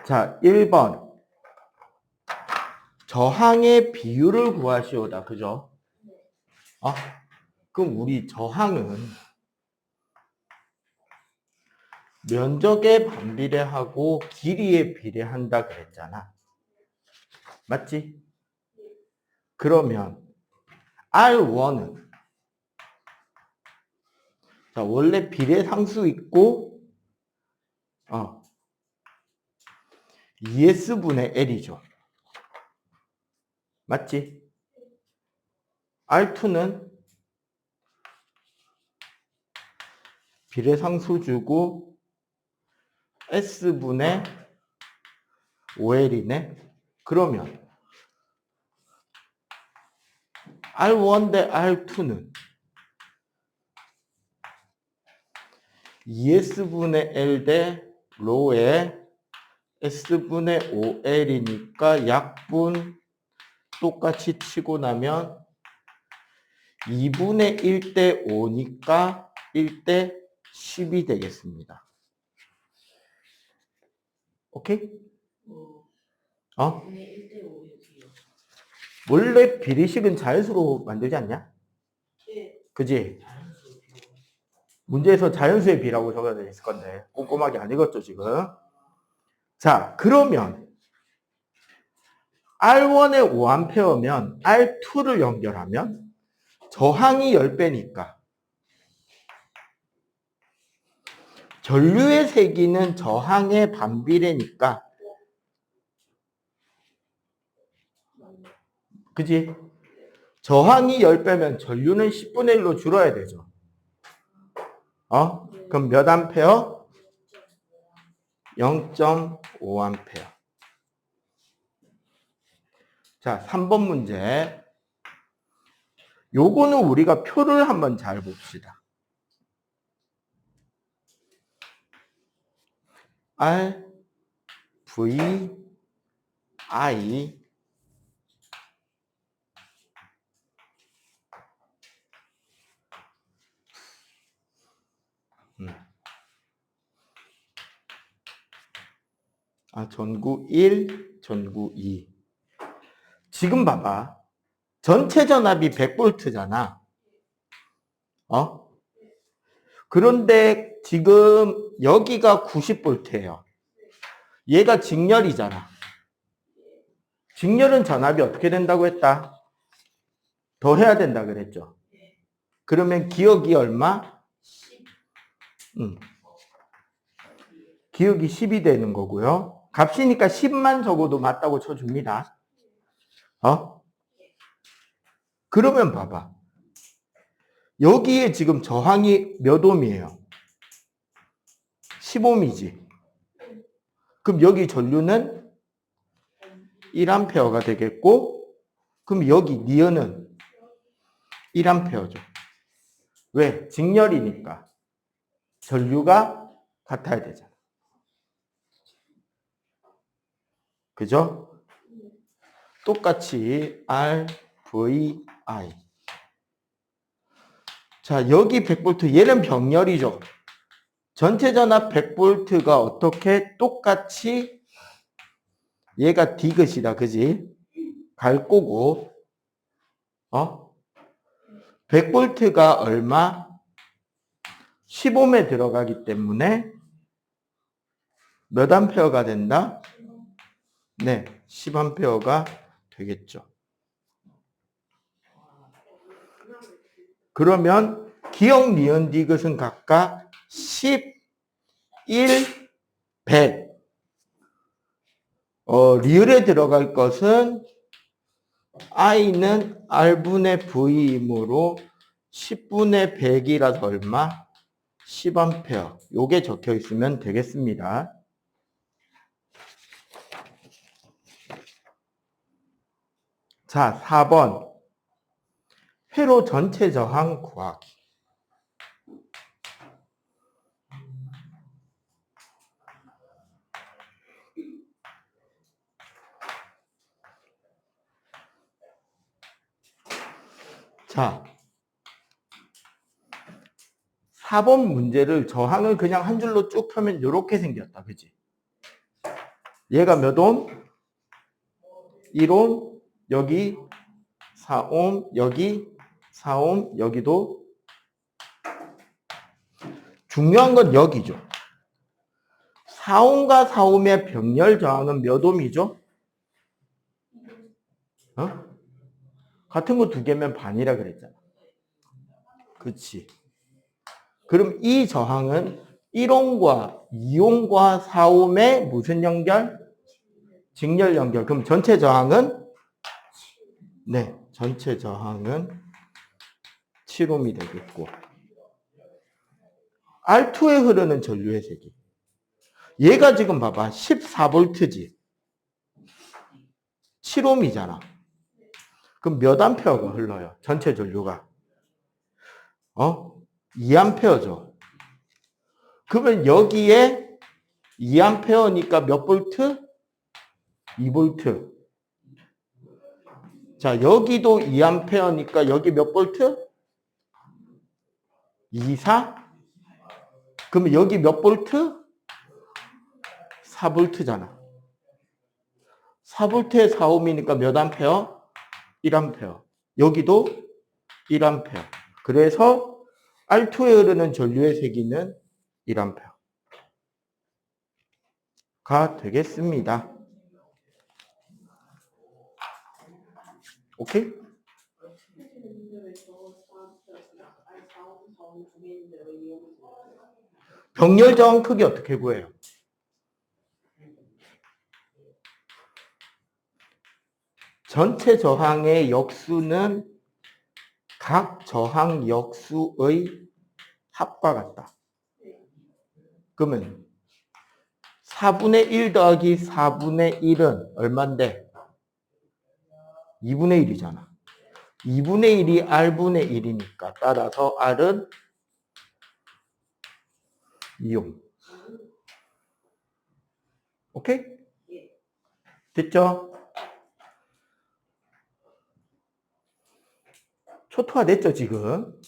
자, 1번. 저항의 비율을 구하시오다. 그죠? 그럼 우리 저항은 면적에 반비례하고 길이에 비례한다 그랬잖아. 맞지? 그러면 R1은 자, 원래 비례상수 있고 2S분의 L이죠. 맞지? R2는 비례상수 주고 S분의 5L이네. 그러면 R1 대 R2는 2S분의 L 대 로의 S분의 5L이니까 약분 똑같이 치고 나면 2분의 1 대 5니까 1 대 10이 되겠습니다. 오케이? 원래 비례식은 자연수로 만들지 않냐? 그지? 문제에서 자연수의 비라고 적어져 있을 건데 꼼꼼하게 안 읽었죠 지금? 자, 그러면 R1에 5A면 R2를 연결하면 저항이 10배니까 전류의 세기는 저항의 반비례니까 그지? 저항이 10배면 전류는 10분의 1로 줄어야 되죠. 그럼 몇 암페어? 0.5A. 자, 3번 문제. 요거는 우리가 표를 한번 잘 봅시다. R, V, I. 전구 1, 전구 2. 지금 봐봐. 전체 전압이 100V잖아. 그런데 지금 여기가 90V예요. 얘가 직렬이잖아. 직렬은 전압이 어떻게 된다고 했다? 더 해야 된다 그랬죠. 그러면 기억이 얼마? 기억이 10이 되는 거고요. 값이니까 10만 적어도 맞다고 쳐줍니다. 그러면 봐봐. 여기에 지금 저항이 몇 옴이에요? 10옴이지. 그럼 여기 전류는 1A가 되겠고, 그럼 여기 니은은 1A죠. 왜? 직렬이니까. 전류가 같아야 되잖아. 그죠? 똑같이 R, V, I. 자, 여기 100V, 얘는 병렬이죠. 전체 전압 100V가 어떻게 똑같이 얘가 디귿이다. 그지? 갈 거고 100V가 얼마? 10옴에 들어가기 때문에 몇 암페어가 된다? 네, 10A가 되겠죠. 그러면 기억, 니은, 디귿은 각각 10, 1, 100. 리을에 들어갈 것은 I는 R분의 V이므로 10분의 100이라서 얼마? 10A. 요게 적혀 있으면 되겠습니다. 자, 4번. 회로 전체 저항 구하기. 자, 4번 문제를 저항을 그냥 한 줄로 쭉 펴면 이렇게 생겼다. 그지? 얘가 몇 옴? 1옴, 여기 4옴, 여기 4옴, 여기도. 중요한 건 여기죠. 4옴과 4옴의 병렬 저항은 몇 옴이죠? 같은 거 두 개면 반이라 그랬잖아. 그치. 그럼 이 저항은 1옴과 2옴과 4옴의 무슨 연결? 직렬 연결. 그럼 전체 저항은? 네, 전체 저항은 7옴이 되겠고. R2에 흐르는 전류의 세기. 얘가 지금 봐봐. 14V지. 7옴이잖아. 그럼 몇 암페어가 흘러요? 전체 전류가. 2암페어죠. 그러면 여기에 2암페어니까 몇 볼트? 2볼트. 자, 여기도 2암페어니까 여기 몇 볼트? 2, 4? 그러면 여기 몇 볼트? 4볼트잖아. 4볼트에 4옴이니까 몇 암페어? 1암페어. 여기도 1암페어. 그래서 R2에 흐르는 전류의 세기는 1암페어가 되겠습니다. 오케이? 병렬 저항 크기 어떻게 구해요? 전체 저항의 역수는 각 저항 역수의 합과 같다. 그러면 4분의 1 더하기 4분의 1은 얼만데? 2분의 1이잖아. 2분의 1이 R분의 1이니까 따라서 R은 2옴. 오케이? 됐죠? 초토화 됐죠, 지금?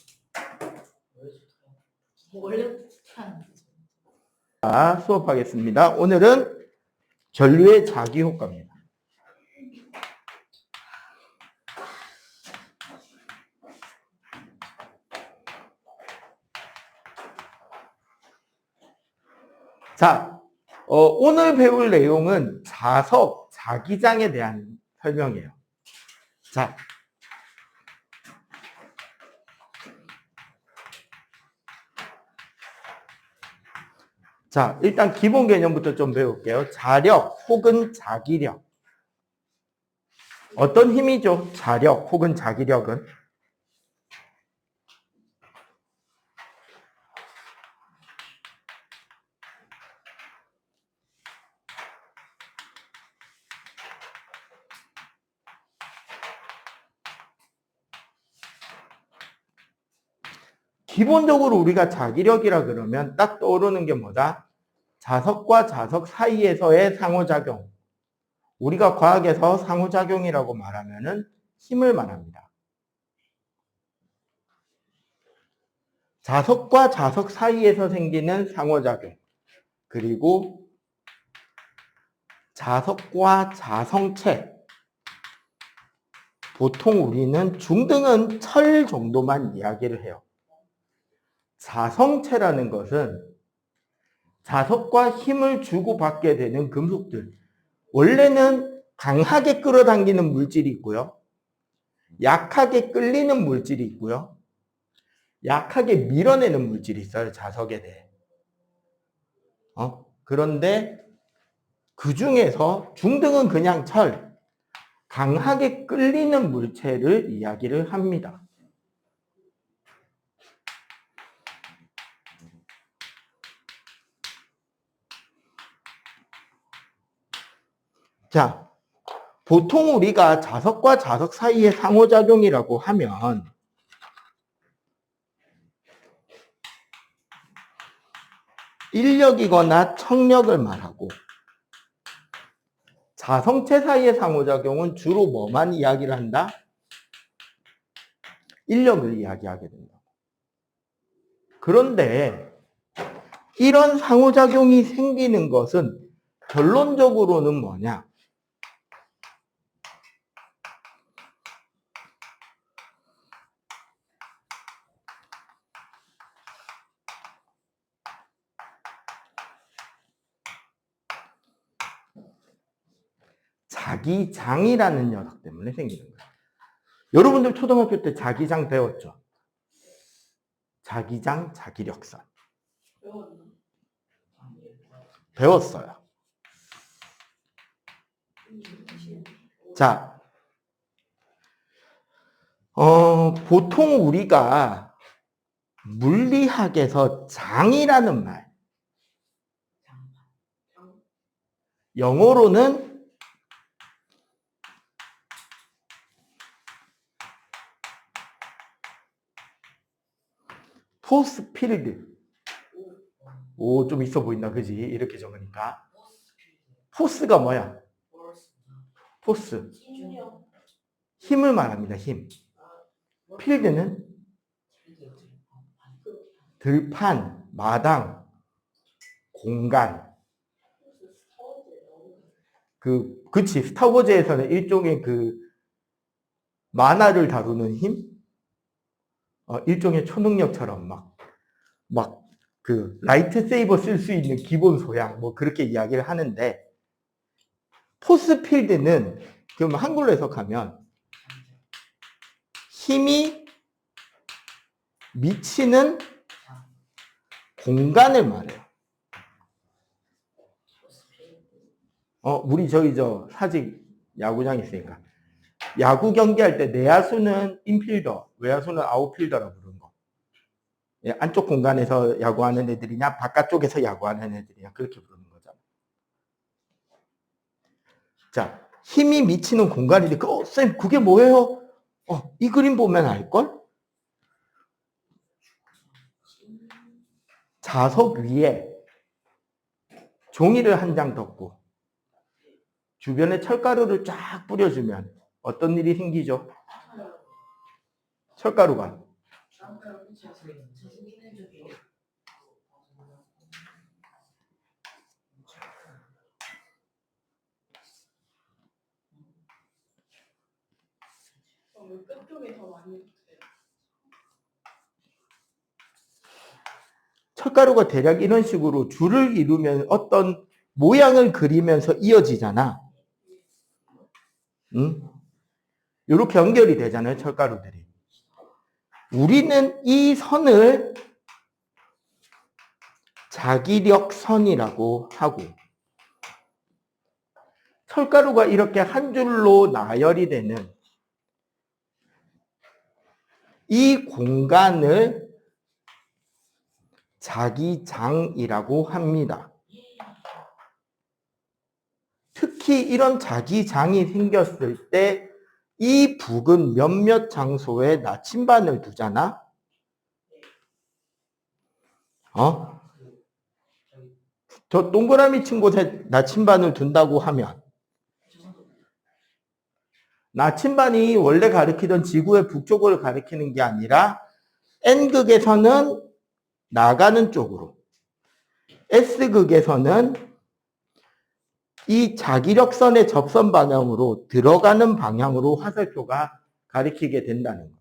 자, 수업하겠습니다. 오늘은 전류의 자기 효과입니다. 자, 오늘 배울 내용은 자석, 자기장에 대한 설명이에요. 자, 일단 기본 개념부터 좀 배울게요. 자력 혹은 자기력. 어떤 힘이죠? 자력 혹은 자기력은? 기본적으로 우리가 자기력이라 그러면 딱 떠오르는 게 뭐다? 자석과 자석 사이에서의 상호작용. 우리가 과학에서 상호작용이라고 말하면은 힘을 말합니다. 자석과 자석 사이에서 생기는 상호작용. 그리고 자석과 자성체. 보통 우리는 중등은 철 정도만 이야기를 해요. 자성체라는 것은 자석과 힘을 주고받게 되는 금속들. 원래는 강하게 끌어당기는 물질이 있고요. 약하게 끌리는 물질이 있고요. 약하게 밀어내는 물질이 있어요. 자석에 대해. 그런데 그 중에서 중등은 그냥 철, 강하게 끌리는 물체를 이야기를 합니다. 자, 보통 우리가 자석과 자석 사이의 상호작용이라고 하면 인력이거나 청력을 말하고 자성체 사이의 상호작용은 주로 뭐만 이야기를 한다? 인력을 이야기하게 된다. 그런데 이런 상호작용이 생기는 것은 결론적으로는 뭐냐? 자기장이라는 녀석 때문에 생기는 거예요. 여러분들 초등학교 때 자기장 배웠죠? 자기장, 자기력선. 배웠어요. 자, 보통 우리가 물리학에서 장이라는 말, 영어로는 포스 필드. 오, 좀 있어 보인다, 그지? 이렇게 적으니까. 포스가 뭐야? 포스. 힘을 말합니다, 힘. 필드는 들판, 마당, 공간. 그치. 스타워즈에서는 일종의 만화를 다루는 힘? 일종의 초능력처럼 라이트 세이버 쓸 수 있는 기본 소양, 그렇게 이야기를 하는데, 포스 필드는, 그럼 한글로 해석하면, 힘이 미치는 공간을 말해요. 우리 사직 야구장 있으니까. 야구 경기할 때 내야수는 인필더, 외야수는 아웃필더라고 부르는 거. 안쪽 공간에서 야구하는 애들이냐, 바깥쪽에서 야구하는 애들이냐, 그렇게 부르는 거잖아. 자, 힘이 미치는 공간이니까, 쌤, 그게 뭐예요? 이 그림 보면 알걸? 자석 위에 종이를 한 장 덮고, 주변에 철가루를 쫙 뿌려주면 어떤 일이 생기죠? 철가루가. 철가루가 대략 이런 식으로 줄을 이루면 어떤 모양을 그리면서 이어지잖아. 응? 이렇게 연결이 되잖아요, 철가루들이. 우리는 이 선을 자기력선이라고 하고, 철가루가 이렇게 한 줄로 나열이 되는 이 공간을 자기장이라고 합니다. 특히 이런 자기장이 생겼을 때 이 북은 몇몇 장소에 나침반을 두잖아? 저 동그라미 친 곳에 나침반을 둔다고 하면 나침반이 원래 가리키던 지구의 북쪽을 가리키는 게 아니라 N극에서는 나가는 쪽으로, S극에서는 이 자기력선의 접선 방향으로 들어가는 방향으로 화살표가 가리키게 된다는 거예요.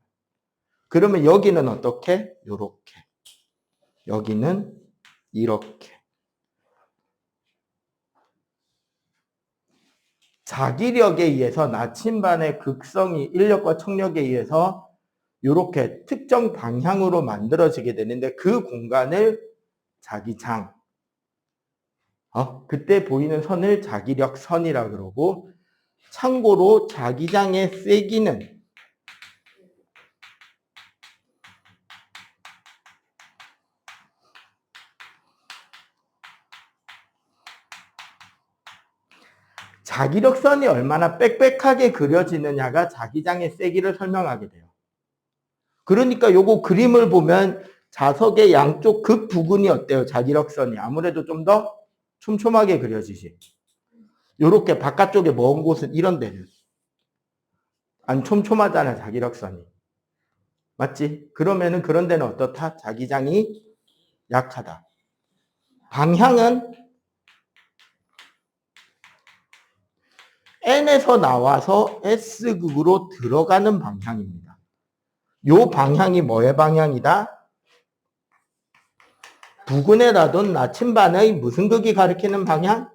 그러면 여기는 어떻게? 요렇게. 여기는 이렇게. 자기력에 의해서 나침반의 극성이 인력과 청력에 의해서 이렇게 특정 방향으로 만들어지게 되는데 그 공간을 자기장, 그때 보이는 선을 자기력선이라고 그러고, 참고로 자기장의 세기는 자기력선이 얼마나 빽빽하게 그려지느냐가 자기장의 세기를 설명하게 돼요. 그러니까 요거 그림을 보면 자석의 양쪽 극 부근이 어때요? 자기력선이 아무래도 좀 더 촘촘하게 그려지지. 요렇게 바깥쪽에 먼 곳은 이런 데는 안 촘촘하잖아, 자기력선이. 맞지? 그러면은 그런 데는 어떻다? 자기장이 약하다. 방향은 N에서 나와서 S극으로 들어가는 방향입니다. 요 방향이 뭐의 방향이다? 부근에 놔둔 나침반의 무슨 극이 가리키는 방향?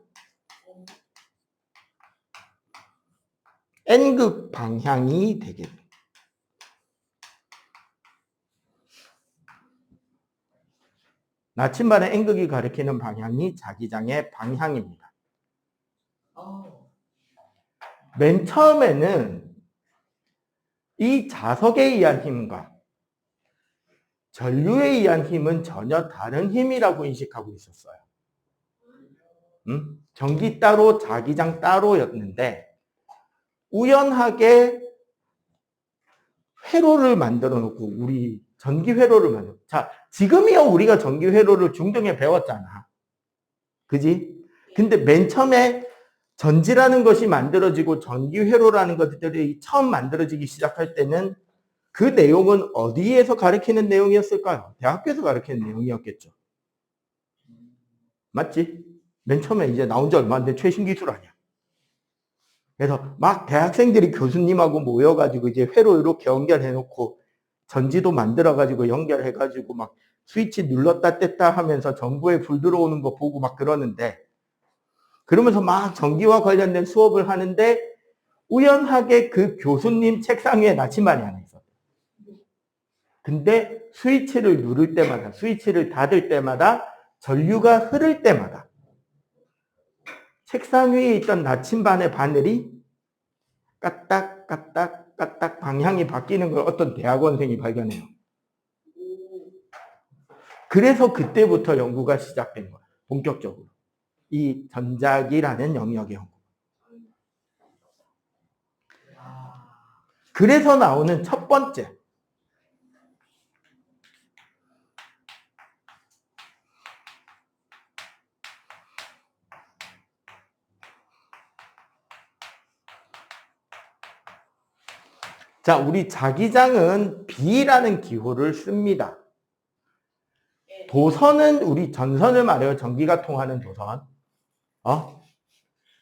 N극 방향이 되겠습니다. 나침반의 N극이 가리키는 방향이 자기장의 방향입니다. 맨 처음에는 이 자석에 의한 힘과 전류에 의한 힘은 전혀 다른 힘이라고 인식하고 있었어요. 전기 따로 자기장 따로였는데 우연하게 회로를 만들어 놓고 우리 전기 회로를 만들어. 자, 지금이야 우리가 전기 회로를 중등에 배웠잖아. 그지? 근데 맨 처음에 전지라는 것이 만들어지고 전기 회로라는 것들이 처음 만들어지기 시작할 때는 그 내용은 어디에서 가르치는 내용이었을까요? 대학교에서 가르치는 내용이었겠죠. 맞지? 맨 처음에 이제 나온 지 얼마 안 된 최신 기술 아니야. 그래서 막 대학생들이 교수님하고 모여가지고 이제 회로 이렇게 연결해놓고 전지도 만들어가지고 연결해가지고 막 스위치 눌렀다 뗐다 하면서 전부에 불 들어오는 거 보고 막 그러는데 그러면서 막 전기와 관련된 수업을 하는데 우연하게 그 교수님 책상 위에 나침반이 하나 있었어요. 근데 스위치를 누를 때마다 스위치를 닫을 때마다 전류가 흐를 때마다 책상 위에 있던 나침반의 바늘이 까딱 까딱 까딱 방향이 바뀌는 걸 어떤 대학원생이 발견해요. 그래서 그때부터 연구가 시작된 거예요. 본격적으로. 이 전자기라는 영역의 연구. 그래서 나오는 첫 번째. 자, 우리 자기장은 B라는 기호를 씁니다. 도선은 우리 전선을 말해요. 전기가 통하는 도선.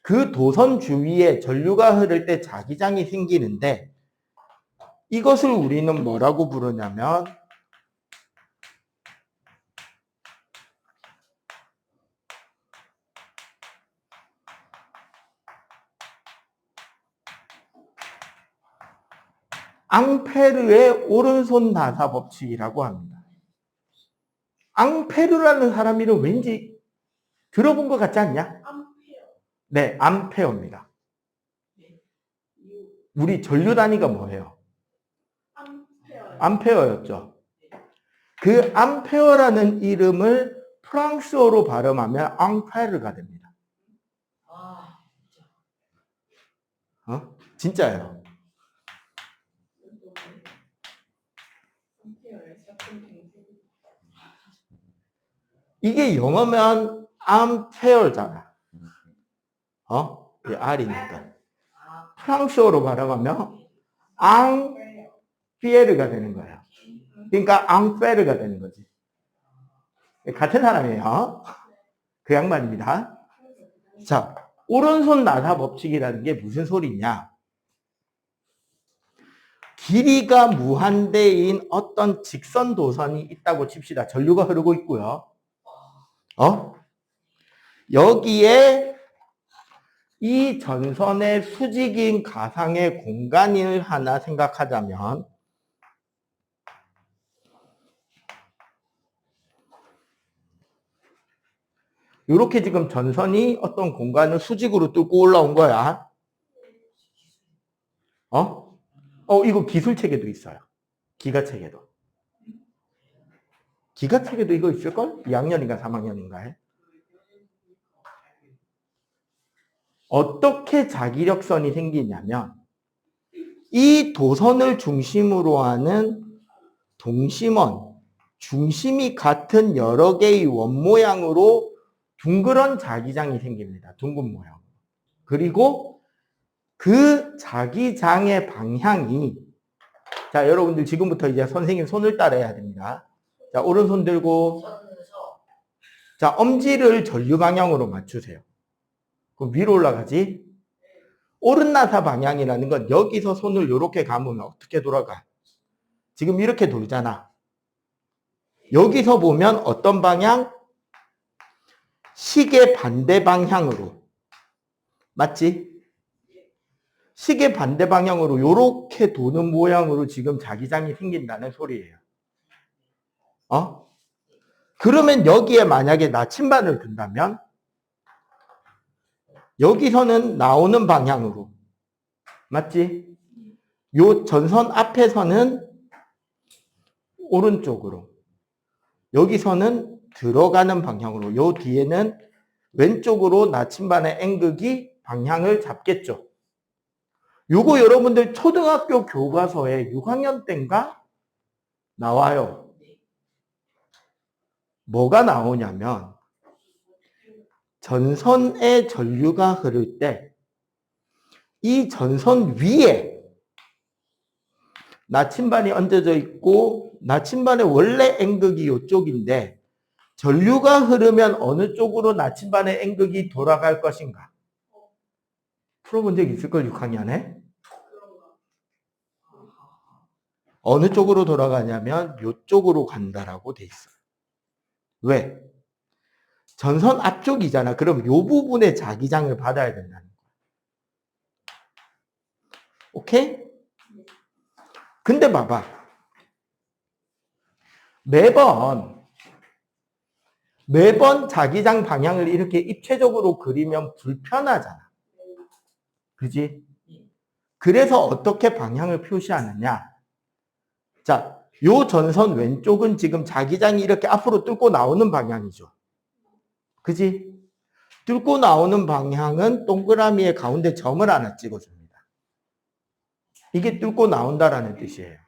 그 도선 주위에 전류가 흐를 때 자기장이 생기는데 이것을 우리는 뭐라고 부르냐면 앙페르의 오른손 나사 법칙이라고 합니다. 앙페르라는 사람 이름 왠지 들어본 것 같지 않냐? 네, 암페어입니다. 우리 전류 단위가 뭐예요? 암페어였죠. 그 암페어라는 이름을 프랑스어로 발음하면 앙페르가 됩니다. 진짜예요. 이게 영어면 암페어잖아. 이 R이니까. 프랑스어로 발음하면 앙피에르가 되는 거예요. 그러니까 앙페르가 되는 거지. 같은 사람이에요. 그 양반입니다. 자, 오른손 나사 법칙이라는 게 무슨 소리냐? 길이가 무한대인 어떤 직선 도선이 있다고 칩시다. 전류가 흐르고 있고요. 여기에 이 전선의 수직인 가상의 공간을 하나 생각하자면 이렇게 지금 전선이 어떤 공간을 수직으로 뚫고 올라온 거야. 이거 기술체계도 있어요. 기가체계도. 기가체계도 이거 있을걸? 2학년인가 3학년인가에? 어떻게 자기력선이 생기냐면 이 도선을 중심으로 하는 동심원, 중심이 같은 여러 개의 원 모양으로 둥그런 자기장이 생깁니다. 둥근 모양. 그리고 그 자기장의 방향이 자, 여러분들 지금부터 이제 선생님 손을 따라야 됩니다. 자, 오른손 들고 자, 엄지를 전류 방향으로 맞추세요. 그럼 위로 올라가지? 오른나사 방향이라는 건 여기서 손을 이렇게 감으면 어떻게 돌아가? 지금 이렇게 돌잖아. 여기서 보면 어떤 방향? 시계 반대 방향으로. 맞지? 시계 반대 방향으로 이렇게 도는 모양으로 지금 자기장이 생긴다는 소리예요. 그러면 여기에 만약에 나침반을 둔다면 여기서는 나오는 방향으로. 맞지? 요 전선 앞에서는 오른쪽으로. 여기서는 들어가는 방향으로. 요 뒤에는 왼쪽으로 나침반의 N극이 방향을 잡겠죠. 요거 여러분들 초등학교 교과서에 6학년 때인가 나와요. 뭐가 나오냐면 전선에 전류가 흐를 때 이 전선 위에 나침반이 얹어져 있고 나침반의 원래 N극이 이쪽인데 전류가 흐르면 어느 쪽으로 나침반의 N극이 돌아갈 것인가? 풀어본 적 있을걸 6학년에? 어느 쪽으로 돌아가냐면 이쪽으로 간다라고 돼 있어요. 왜? 전선 앞쪽이잖아. 그럼 이 부분에 자기장을 받아야 된다는 거야. 오케이? 근데 봐봐. 매번 자기장 방향을 이렇게 입체적으로 그리면 불편하잖아. 그지? 그래서 어떻게 방향을 표시하느냐? 자, 요 전선 왼쪽은 지금 자기장이 이렇게 앞으로 뚫고 나오는 방향이죠. 그지? 뚫고 나오는 방향은 동그라미의 가운데 점을 하나 찍어줍니다. 이게 뚫고 나온다라는 뜻이에요.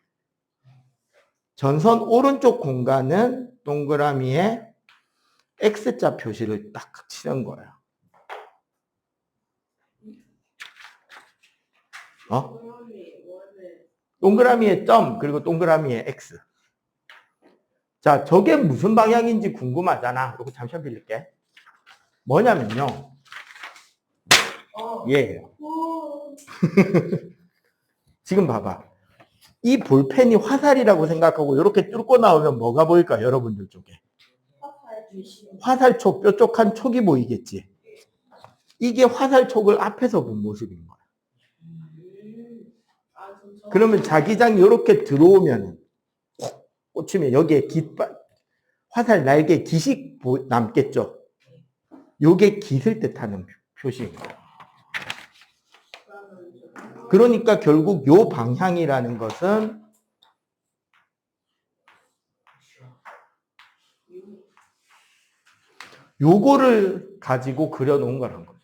전선 오른쪽 공간은 동그라미에 X자 표시를 딱 치는 거예요. 동그라미에 점 그리고 동그라미에 X. 자, 저게 무슨 방향인지 궁금하잖아. 이거 잠시만 빌릴게. 뭐냐면요. 얘예요. 지금 봐봐. 이 볼펜이 화살이라고 생각하고 이렇게 뚫고 나오면 뭐가 보일까? 여러분들 쪽에. 화살촉, 뾰족한 촉이 보이겠지. 이게 화살촉을 앞에서 본 모습인 거야. 그러면 자기장이 이렇게 들어오면 꽂히면 여기에 화살 날개 깃이 남겠죠. 요게 깃을 뜻하는 표시입니다. 그러니까 결국 요 방향이라는 것은 요거를 가지고 그려놓은 거란 거죠.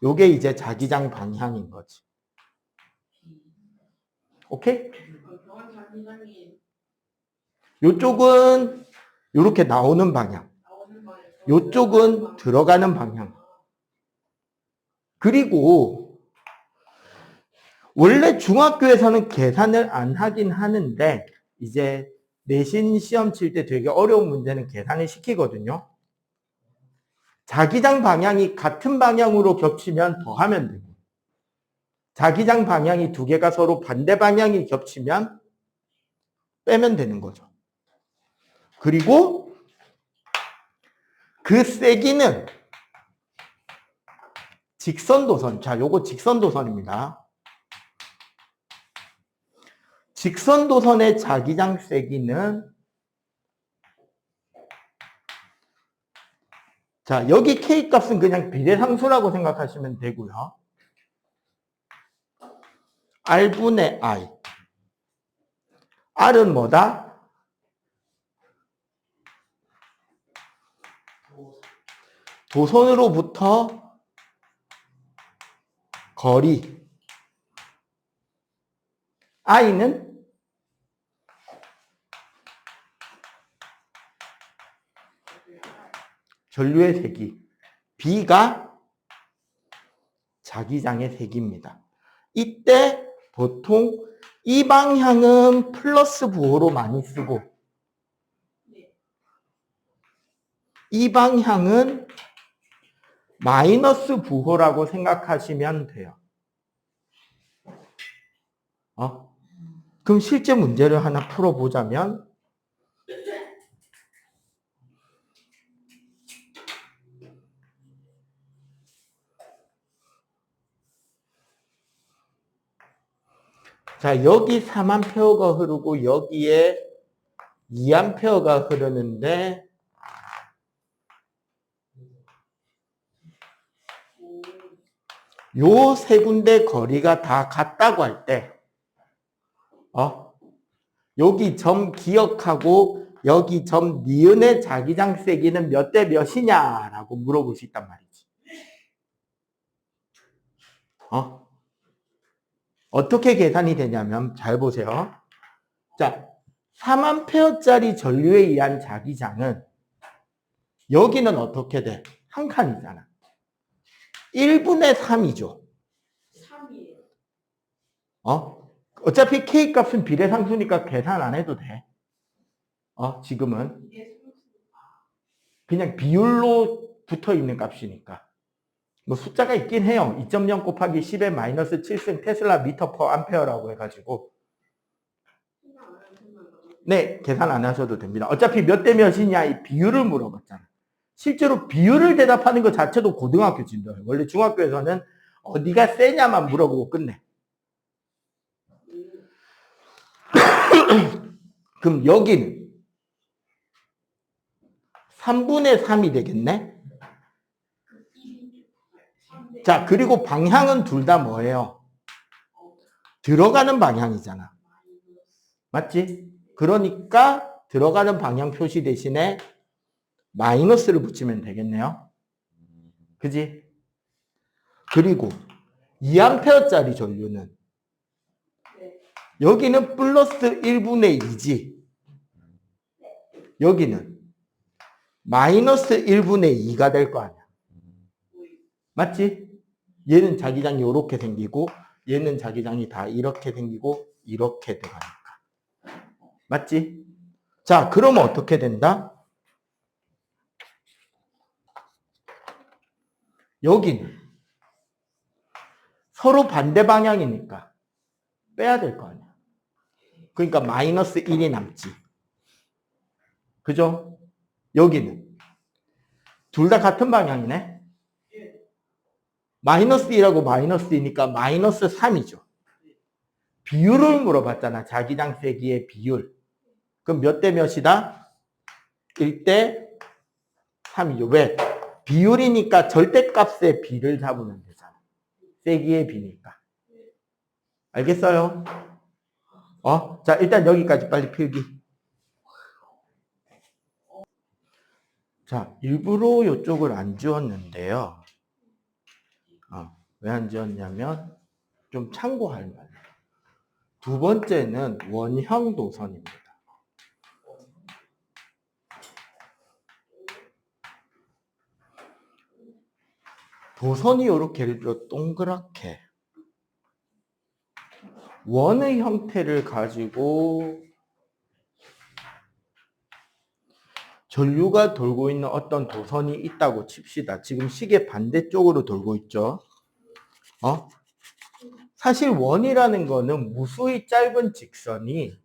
요게 이제 자기장 방향인 거지. 오케이? 요쪽은 요렇게 나오는 방향. 요쪽은 들어가는 방향. 그리고 원래 중학교에서는 계산을 안 하긴 하는데 이제 내신 시험 칠 때 되게 어려운 문제는 계산을 시키거든요. 자기장 방향이 같은 방향으로 겹치면 더하면 되고 자기장 방향이 두 개가 서로 반대 방향이 겹치면 빼면 되는 거죠. 그리고 그 세기는 직선도선. 자, 요거 직선도선입니다. 직선도선의 자기장 세기는 자, 여기 K 값은 그냥 비례상수라고 생각하시면 되고요. R분의 I. R은 뭐다? 도선으로부터 거리. I는 전류의 세기. B가 자기장의 세기입니다. 이때 보통 이 방향은 플러스 부호로 많이 쓰고 이 방향은 마이너스 부호라고 생각하시면 돼요. 그럼 실제 문제를 하나 풀어보자면 자, 여기 4A가 흐르고 여기에 2A가 흐르는데 요 세 군데 거리가 다 같다고 할 때, 여기 점 기억하고 여기 점 니은의 자기장 세기는 몇 대 몇이냐라고 물어볼 수 있단 말이지. 어떻게 계산이 되냐면 잘 보세요. 자, 4A짜리 전류에 의한 자기장은 여기는 어떻게 돼? 한 칸이잖아. 1분의 3이죠. 3이에요. 어차피 K 값은 비례상수니까 계산 안 해도 돼. 지금은. 그냥 비율로 붙어 있는 값이니까. 뭐 숫자가 있긴 해요. 2.0 곱하기 10의 마이너스 7승 테슬라 미터 퍼 암페어라고 해가지고. 네, 계산 안 하셔도 됩니다. 어차피 몇 대 몇이냐 이 비율을 물어봤잖아. 실제로 비율을 대답하는 것 자체도 고등학교 진도예요. 원래 중학교에서는 어디가 세냐만 물어보고 끝내. 그럼 여기는 3분의 3이 되겠네? 자, 그리고 방향은 둘 다 뭐예요? 들어가는 방향이잖아. 맞지? 그러니까 들어가는 방향 표시 대신에 마이너스를 붙이면 되겠네요. 그지? 그리고 2A짜리 전류는 여기는 플러스 1분의 2지. 여기는 마이너스 1분의 2가 될 거 아니야. 맞지? 얘는 자기장이 이렇게 생기고 얘는 자기장이 다 이렇게 생기고 이렇게 돼가니까. 맞지? 자, 그러면 어떻게 된다? 여기는 서로 반대 방향이니까 빼야 될 거 아니야. 그러니까 마이너스 1이 남지. 그죠? 여기는 둘 다 같은 방향이네. 마이너스 1하고 마이너스 2니까 마이너스 3이죠. 비율을 물어봤잖아. 자기장 세기의 비율. 그럼 몇 대 몇이다? 1대 3이죠. 왜? 비율이니까 절대값의 비를 잡으면 되잖아. 세기의 비니까. 알겠어요? 자, 일단 여기까지 빨리 필기. 자, 일부러 이쪽을 안 지웠는데요. 왜 안 지웠냐면 좀 참고할 말. 두 번째는 원형 도선입니다. 도선이 이렇게 예를 들어 동그랗게 원의 형태를 가지고 전류가 돌고 있는 어떤 도선이 있다고 칩시다. 지금 시계 반대쪽으로 돌고 있죠. 사실 원이라는 거는 무수히 짧은 직선이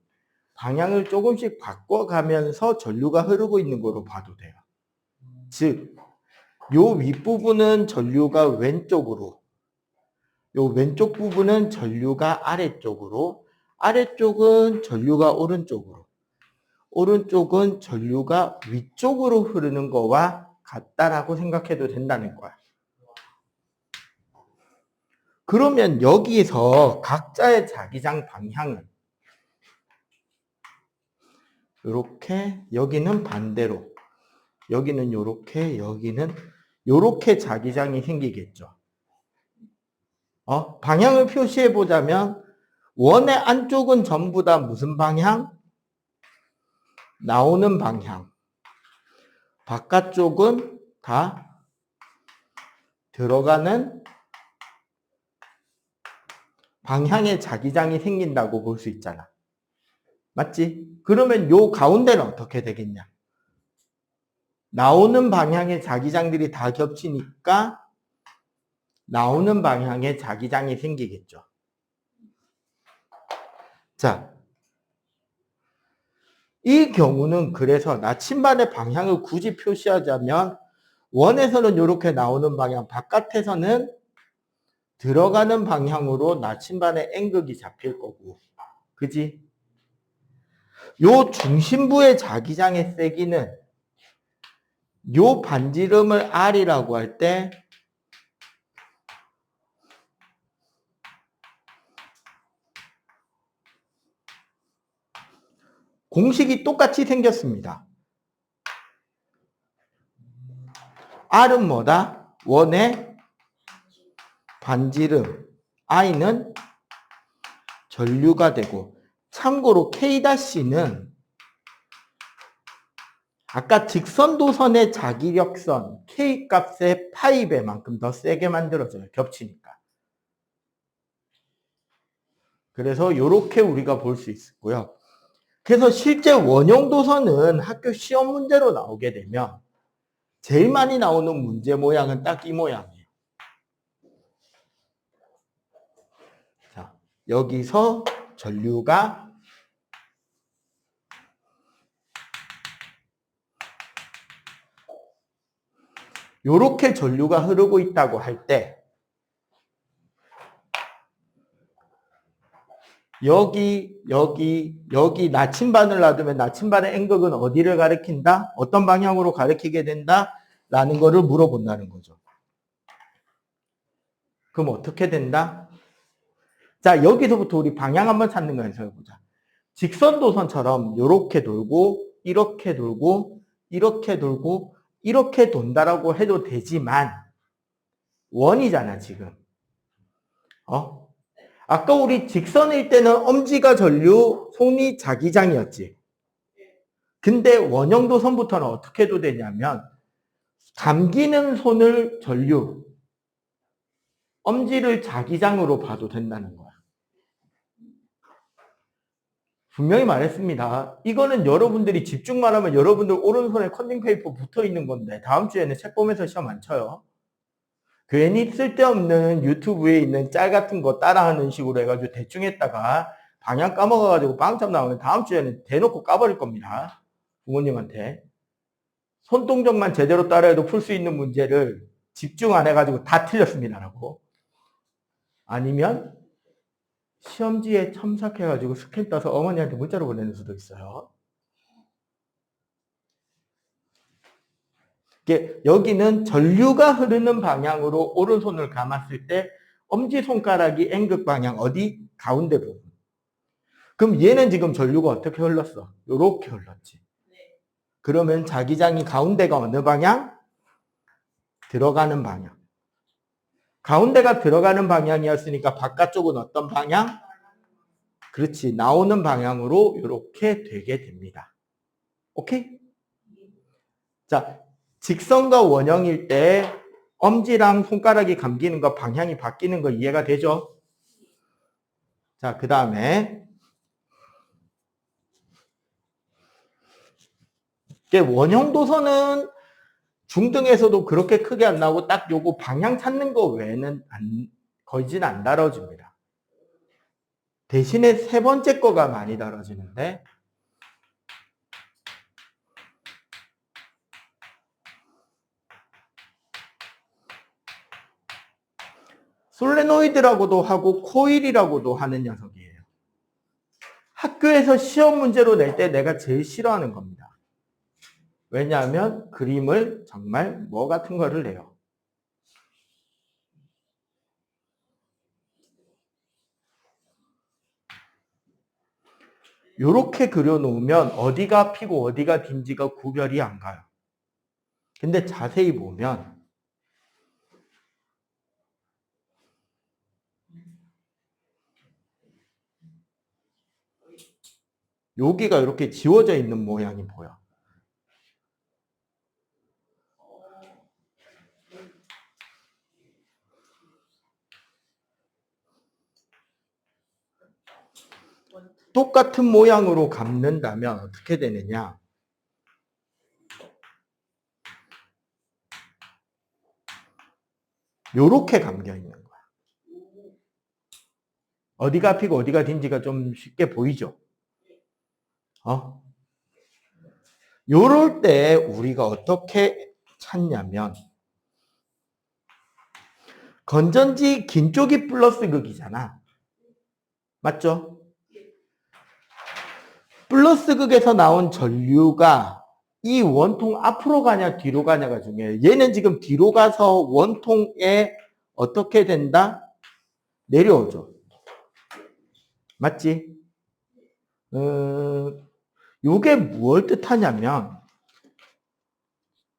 방향을 조금씩 바꿔가면서 전류가 흐르고 있는 거로 봐도 돼요. 즉, 요 윗부분은 전류가 왼쪽으로, 요 왼쪽 부분은 전류가 아래쪽으로, 아래쪽은 전류가 오른쪽으로, 오른쪽은 전류가 위쪽으로 흐르는 거와 같다라고 생각해도 된다는 거야. 그러면 여기서 각자의 자기장 방향은 이렇게, 여기는 반대로, 여기는 이렇게, 여기는 이렇게 자기장이 생기겠죠. 방향을 표시해 보자면 원의 안쪽은 전부 다 무슨 방향? 나오는 방향. 바깥쪽은 다 들어가는 방향의 자기장이 생긴다고 볼 수 있잖아. 맞지? 그러면 요 가운데는 어떻게 되겠냐? 나오는 방향의 자기장들이 다 겹치니까 나오는 방향의 자기장이 생기겠죠. 자, 이 경우는 그래서 나침반의 방향을 굳이 표시하자면 원에서는 이렇게 나오는 방향, 바깥에서는 들어가는 방향으로 나침반의 N극이 잡힐 거고, 그지? 요 중심부의 자기장의 세기는 요 반지름을 R이라고 할 때 공식이 똑같이 생겼습니다. R은 뭐다? 원의 반지름, I는 전류가 되고, 참고로 K-는 아까 직선도선의 자기력선 K 값의 파이 배만큼 더 세게 만들어져요. 겹치니까. 그래서 이렇게 우리가 볼 수 있고요. 그래서 실제 원형도선은 학교 시험 문제로 나오게 되면 제일 많이 나오는 문제 모양은 딱 이 모양이에요. 자, 여기서 전류가 이렇게 전류가 흐르고 있다고 할 때 여기 나침반을 놔두면 나침반의 N극은 어디를 가리킨다? 어떤 방향으로 가리키게 된다? 라는 거를 물어본다는 거죠. 그럼 어떻게 된다? 자, 여기서부터 우리 방향 한번 찾는 거예요. 해보자. 직선도선처럼 이렇게 돌고 이렇게 돌고 이렇게 돌고 이렇게 돈다라고 해도 되지만 원이잖아 지금. 아까 우리 직선일 때는 엄지가 전류, 손이 자기장이었지. 근데 원형도선부터는 어떻게 해도 되냐면 감기는 손을 전류, 엄지를 자기장으로 봐도 된다는 거야. 분명히 말했습니다. 이거는 여러분들이 집중만 하면 여러분들 오른손에 컨닝 페이퍼 붙어 있는 건데 다음 주에는 책 보면서 시험 안 쳐요. 괜히 쓸데없는 유튜브에 있는 짤 같은 거 따라하는 식으로 해가지고 대충 했다가 방향 까먹어가지고 빵점 나오면 다음 주에는 대놓고 까버릴 겁니다. 부모님한테. 손동작만 제대로 따라해도 풀 수 있는 문제를 집중 안 해가지고 다 틀렸습니다라고. 아니면 시험지에 첨삭해가지고 스캔 떠서 어머니한테 문자로 보내는 수도 있어요. 여기는 전류가 흐르는 방향으로 오른손을 감았을 때 엄지손가락이 N극 방향 어디? 가운데 부분. 그럼 얘는 지금 전류가 어떻게 흘렀어? 요렇게 흘렀지. 그러면 자기장이 가운데가 어느 방향? 들어가는 방향. 가운데가 들어가는 방향이었으니까 바깥쪽은 어떤 방향? 그렇지. 나오는 방향으로 이렇게 되게 됩니다. 오케이? 자, 직선과 원형일 때 엄지랑 손가락이 감기는 거, 방향이 바뀌는 거 이해가 되죠? 자, 그 다음에 원형도선은 중등에서도 그렇게 크게 안 나오고 딱 요거 방향 찾는 거 외에는 거진 안 다뤄집니다. 대신에 세 번째 거가 많이 다뤄지는데 솔레노이드라고도 하고 코일이라고도 하는 녀석이에요. 학교에서 시험 문제로 낼 때 내가 제일 싫어하는 겁니다. 왜냐하면 그림을 정말 뭐 같은 거를 내요. 요렇게 그려놓으면 어디가 P고 어디가 D인지가 구별이 안 가요. 근데 자세히 보면 여기가 이렇게 지워져 있는 모양이 보여. 똑같은 모양으로 감는다면 어떻게 되느냐? 요렇게 감겨 있는 거야. 어디가 P고 어디가 D인지가 좀 쉽게 보이죠? 요럴 때 우리가 어떻게 찾냐면 건전지 긴 쪽이 플러스 극이잖아. 맞죠? 플러스 극에서 나온 전류가 이 원통 앞으로 가냐 뒤로 가냐가 중요해요. 얘는 지금 뒤로 가서 원통에 어떻게 된다? 내려오죠. 맞지? 요게 무엇을 뜻하냐면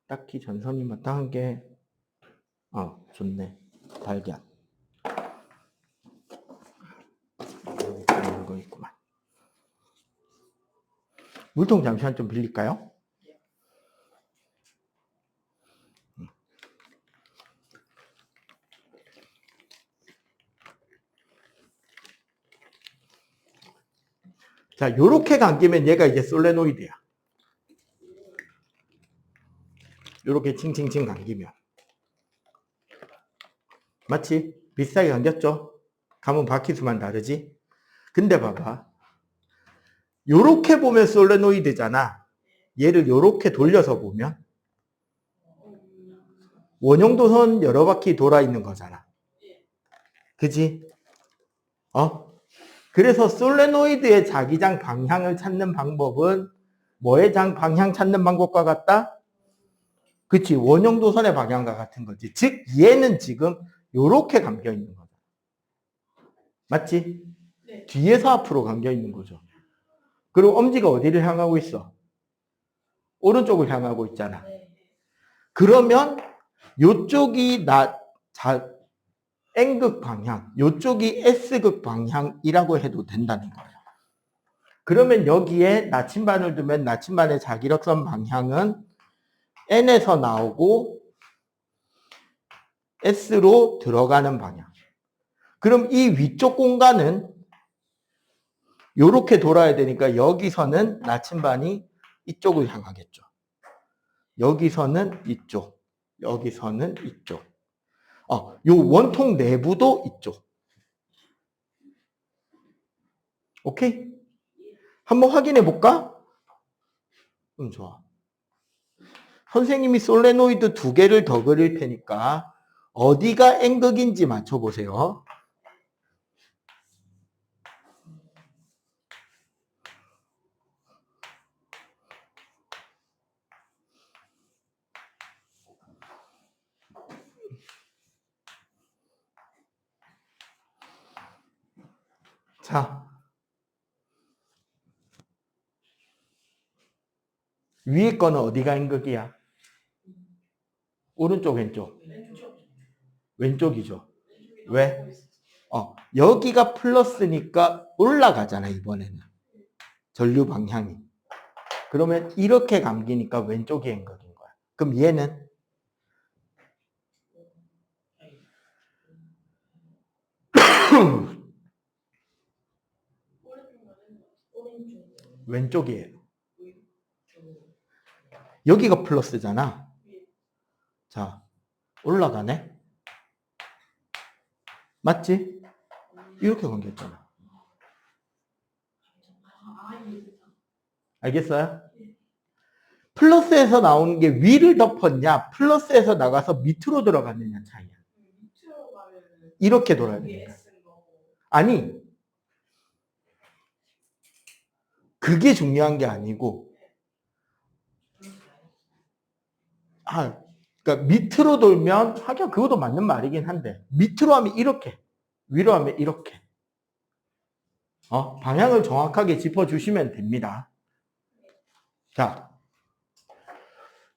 딱히 전선이 마땅한 게 좋네. 발견. 이거 있구만. 물통 잠시만 좀 빌릴까요? 자, 요렇게 감기면 얘가 이제 솔레노이드야. 요렇게 칭칭칭 감기면. 맞지? 비슷하게 감겼죠? 감은 바퀴수만 다르지? 근데 봐봐. 요렇게 보면 솔레노이드잖아. 얘를 요렇게 돌려서 보면 원형도선 여러 바퀴 돌아 있는 거잖아. 그지? 그래서 솔레노이드의 자기장 방향을 찾는 방법은 뭐의 방향 찾는 방법과 같다? 그치, 원형도선의 방향과 같은 거지. 즉 얘는 지금 요렇게 감겨 있는 거죠. 맞지? 네. 뒤에서 앞으로 감겨 있는 거죠. 그리고 엄지가 어디를 향하고 있어? 오른쪽을 향하고 있잖아. 네. 그러면 요쪽이 N극 방향, 요쪽이 S극 방향이라고 해도 된다는 거예요. 그러면 여기에 나침반을 두면 나침반의 자기력선 방향은 N에서 나오고 S로 들어가는 방향. 그럼 이 위쪽 공간은 이렇게 돌아야 되니까 여기서는 나침반이 이쪽을 향하겠죠. 여기서는 이쪽, 여기서는 이쪽. 요 원통 내부도 이쪽. 오케이? 한번 확인해 볼까? 좋아. 선생님이 솔레노이드 2개를 더 그릴 테니까 어디가 N극인지 맞춰보세요. 자, 위에 거는 어디가 N극이야? 오른쪽, 왼쪽? 왼쪽이죠. 왜? 여기가 플러스니까 올라가잖아, 이번에는. 전류 방향이. 그러면 이렇게 감기니까 왼쪽이 N극인 거야. 그럼 얘는? 왼쪽이에요. 여기가 플러스잖아. 자, 올라가네? 맞지? 이렇게 감겼잖아. 알겠어요? 플러스에서 나오는 게 위를 덮었냐, 플러스에서 나가서 밑으로 들어갔느냐 차이야. 이렇게 돌아야 되니까. 아니, 그게 중요한 게 아니고, 그러니까 밑으로 돌면 하긴 그것도 맞는 말이긴 한데 밑으로 하면 이렇게, 위로 하면 이렇게. 방향을 정확하게 짚어주시면 됩니다. 자,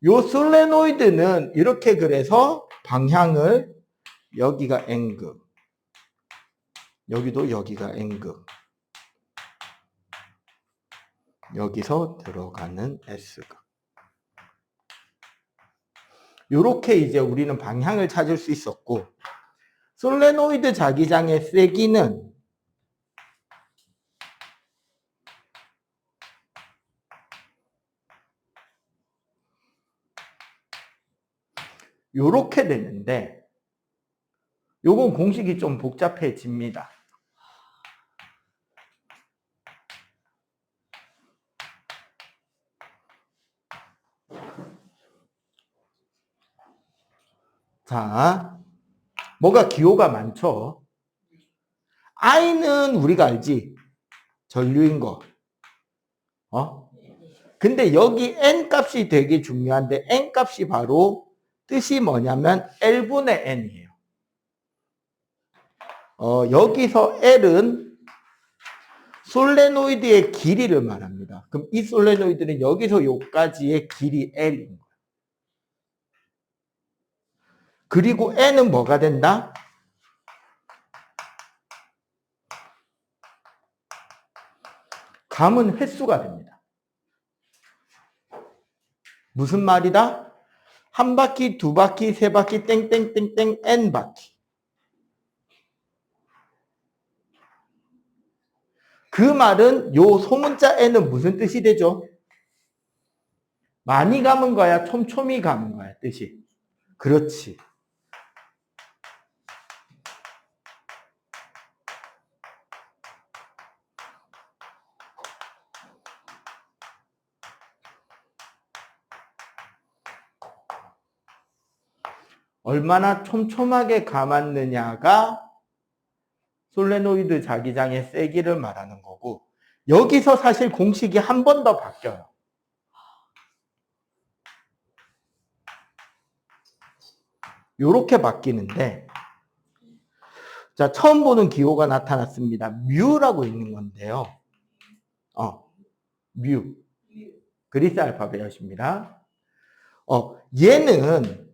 요 솔레노이드는 이렇게 그래서 방향을 여기가 N극, 여기도 여기가 N극, 여기서 들어가는 S극. 요렇게 이제 우리는 방향을 찾을 수 있었고, 솔레노이드 자기장의 세기는 요렇게 되는데, 요건 공식이 좀 복잡해집니다. 자, 뭐가 기호가 많죠? I는 우리가 알지? 전류인 거. 근데 여기 N 값이 되게 중요한데 N 값이 바로 뜻이 뭐냐면 L분의 N이에요. 여기서 L은 솔레노이드의 길이를 말합니다. 그럼 이 솔레노이드는 여기서 여기까지의 길이 L인 거예요. 그리고 N은 뭐가 된다? 감은 횟수가 됩니다. 무슨 말이다? 한 바퀴, 두 바퀴, 세 바퀴, 땡땡땡땡 N 바퀴. 그 말은 요 소문자 N은 무슨 뜻이 되죠? 많이 감은 거야, 촘촘히 감은 거야, 뜻이. 그렇지. 얼마나 촘촘하게 감았느냐가 솔레노이드 자기장의 세기를 말하는 거고, 여기서 사실 공식이 한 번 더 바뀌어요. 요렇게 바뀌는데, 자, 처음 보는 기호가 나타났습니다. 뮤라고 있는 건데요. 뮤. 그리스 알파벳이십니다. 얘는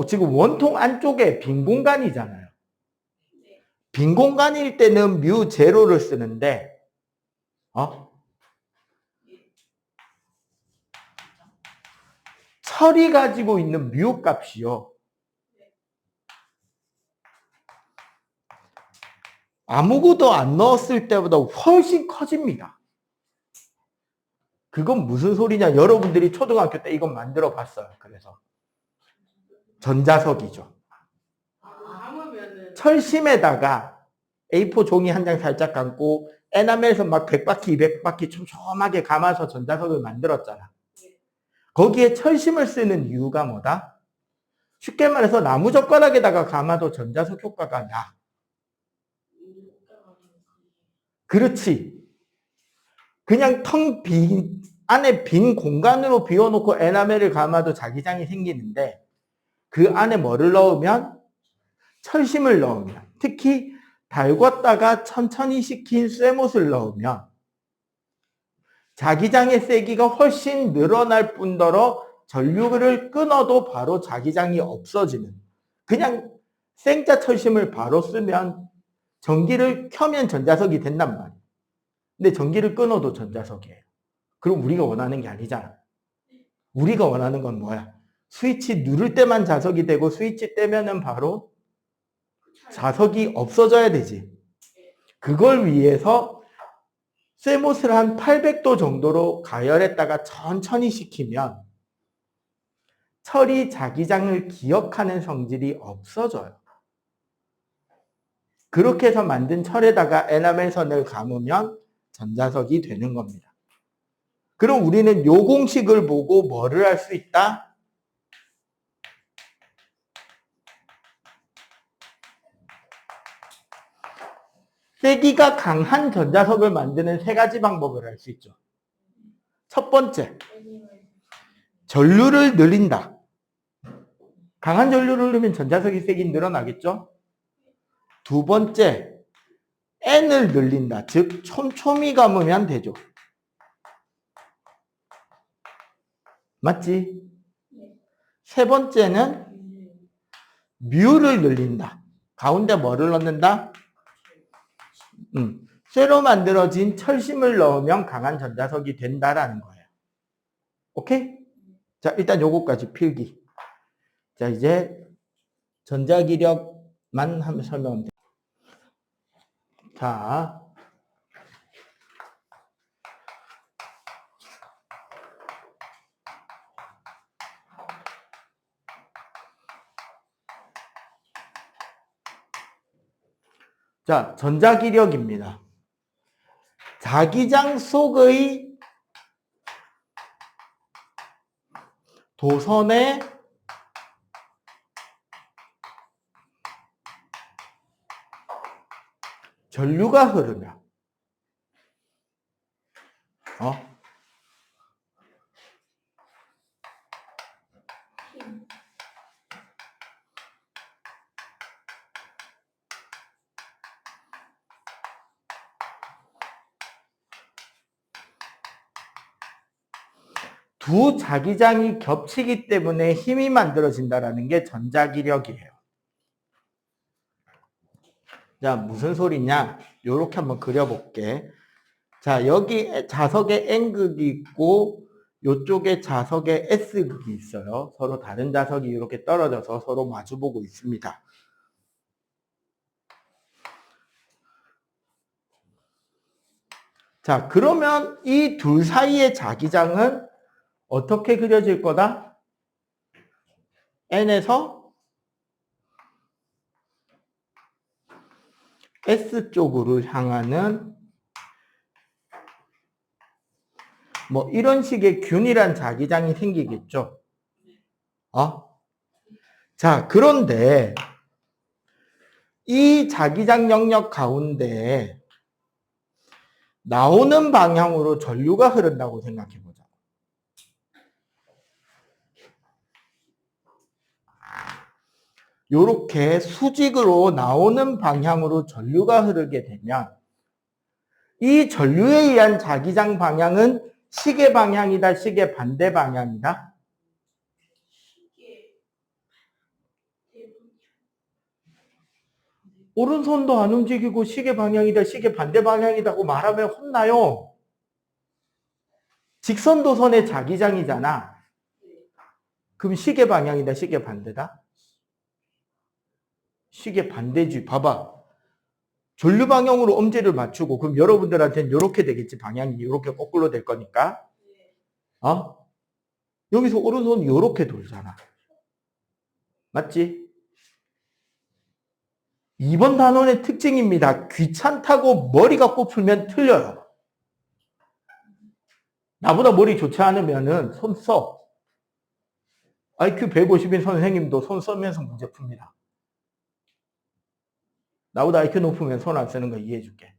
지금 원통 안쪽에 빈 공간이잖아요. 빈 공간일 때는 뮤 제로를 쓰는데, 철이 가지고 있는 뮤 값이요. 아무것도 안 넣었을 때보다 훨씬 커집니다. 그건 무슨 소리냐? 여러분들이 초등학교 때 이건 만들어 봤어요. 그래서 전자석이죠. 철심에다가 A4 종이 한 장 살짝 감고 에나멜에서 막 100바퀴, 200바퀴 촘촘하게 감아서 전자석을 만들었잖아. 거기에 철심을 쓰는 이유가 뭐다? 쉽게 말해서 나무젓가락에다가 감아도 전자석 효과가 나. 그렇지. 그냥 안에 빈 공간으로 비워놓고 에나멜을 감아도 자기장이 생기는데 그 안에 뭐를 넣으면? 철심을 넣으면, 특히 달궜다가 천천히 식힌 쇠못을 넣으면 자기장의 세기가 훨씬 늘어날 뿐더러 전류를 끊어도 바로 자기장이 없어지는, 그냥 생자 철심을 바로 쓰면 전기를 켜면 전자석이 된단 말이에요. 근데 전기를 끊어도 전자석이에요. 그럼 우리가 원하는 게 아니잖아. 우리가 원하는 건 뭐야? 스위치 누를 때만 자석이 되고 스위치 떼면은 바로 자석이 없어져야 되지. 그걸 위해서 쇠못을 한 800도 정도로 가열했다가 천천히 식히면 철이 자기장을 기억하는 성질이 없어져요. 그렇게 해서 만든 철에다가 에나멜 선을 감으면 전자석이 되는 겁니다. 그럼 우리는 요 공식을 보고 뭐를 할 수 있다? 세기가 강한 전자석을 만드는 세 가지 방법을 알 수 있죠. 첫 번째, 전류를 늘린다. 강한 전류를 넣으면 전자석의 세기 늘어나겠죠? 두 번째, N을 늘린다. 즉 촘촘히 감으면 되죠. 맞지? 세 번째는 뮤를 늘린다. 가운데 뭐를 넣는다? 쇠로 만들어진 철심을 넣으면 강한 전자석이 된다라는 거예요. 오케이? 자, 일단 요거까지 필기. 자, 이제 전자기력만 하면 설명하면 돼. 자, 자, 전자기력입니다. 자기장 속의 도선에 전류가 흐르면 두 자기장이 겹치기 때문에 힘이 만들어진다는 게 전자기력이에요. 자, 무슨 소리냐? 요렇게 한번 그려볼게. 자, 여기 자석에 N극이 있고 요쪽에 자석에 S극이 있어요. 서로 다른 자석이 이렇게 떨어져서 서로 마주보고 있습니다. 자, 그러면 이 둘 사이의 자기장은 어떻게 그려질 거다? N에서 S 쪽으로 향하는 뭐 이런 식의 균일한 자기장이 생기겠죠. 자, 그런데 이 자기장 영역 가운데 나오는 방향으로 전류가 흐른다고 생각해 보자. 요렇게 수직으로 나오는 방향으로 전류가 흐르게 되면 이 전류에 의한 자기장 방향은 시계 방향이다, 시계 반대 방향이다? 오른손도 안 움직이고 시계 방향이다, 시계 반대 방향이다고 말하면 혼나요. 직선도선의 자기장이잖아. 그럼 시계 방향이다, 시계 반대다? 시계 반대지. 봐봐. 전류 방향으로 엄지를 맞추고 그럼 여러분들한테는 이렇게 되겠지. 방향이 이렇게 거꾸로 될 거니까. 여기서 오른손이 이렇게 돌잖아. 맞지? 2번 단원의 특징입니다. 귀찮다고 머리가 꼽으면 틀려요. 나보다 머리 좋지 않으면은 손 써. IQ 150인 선생님도 손 쓰면서 문제 풉니다. 나보다 IQ 높으면 손 안 쓰는 거 이해해 줄게.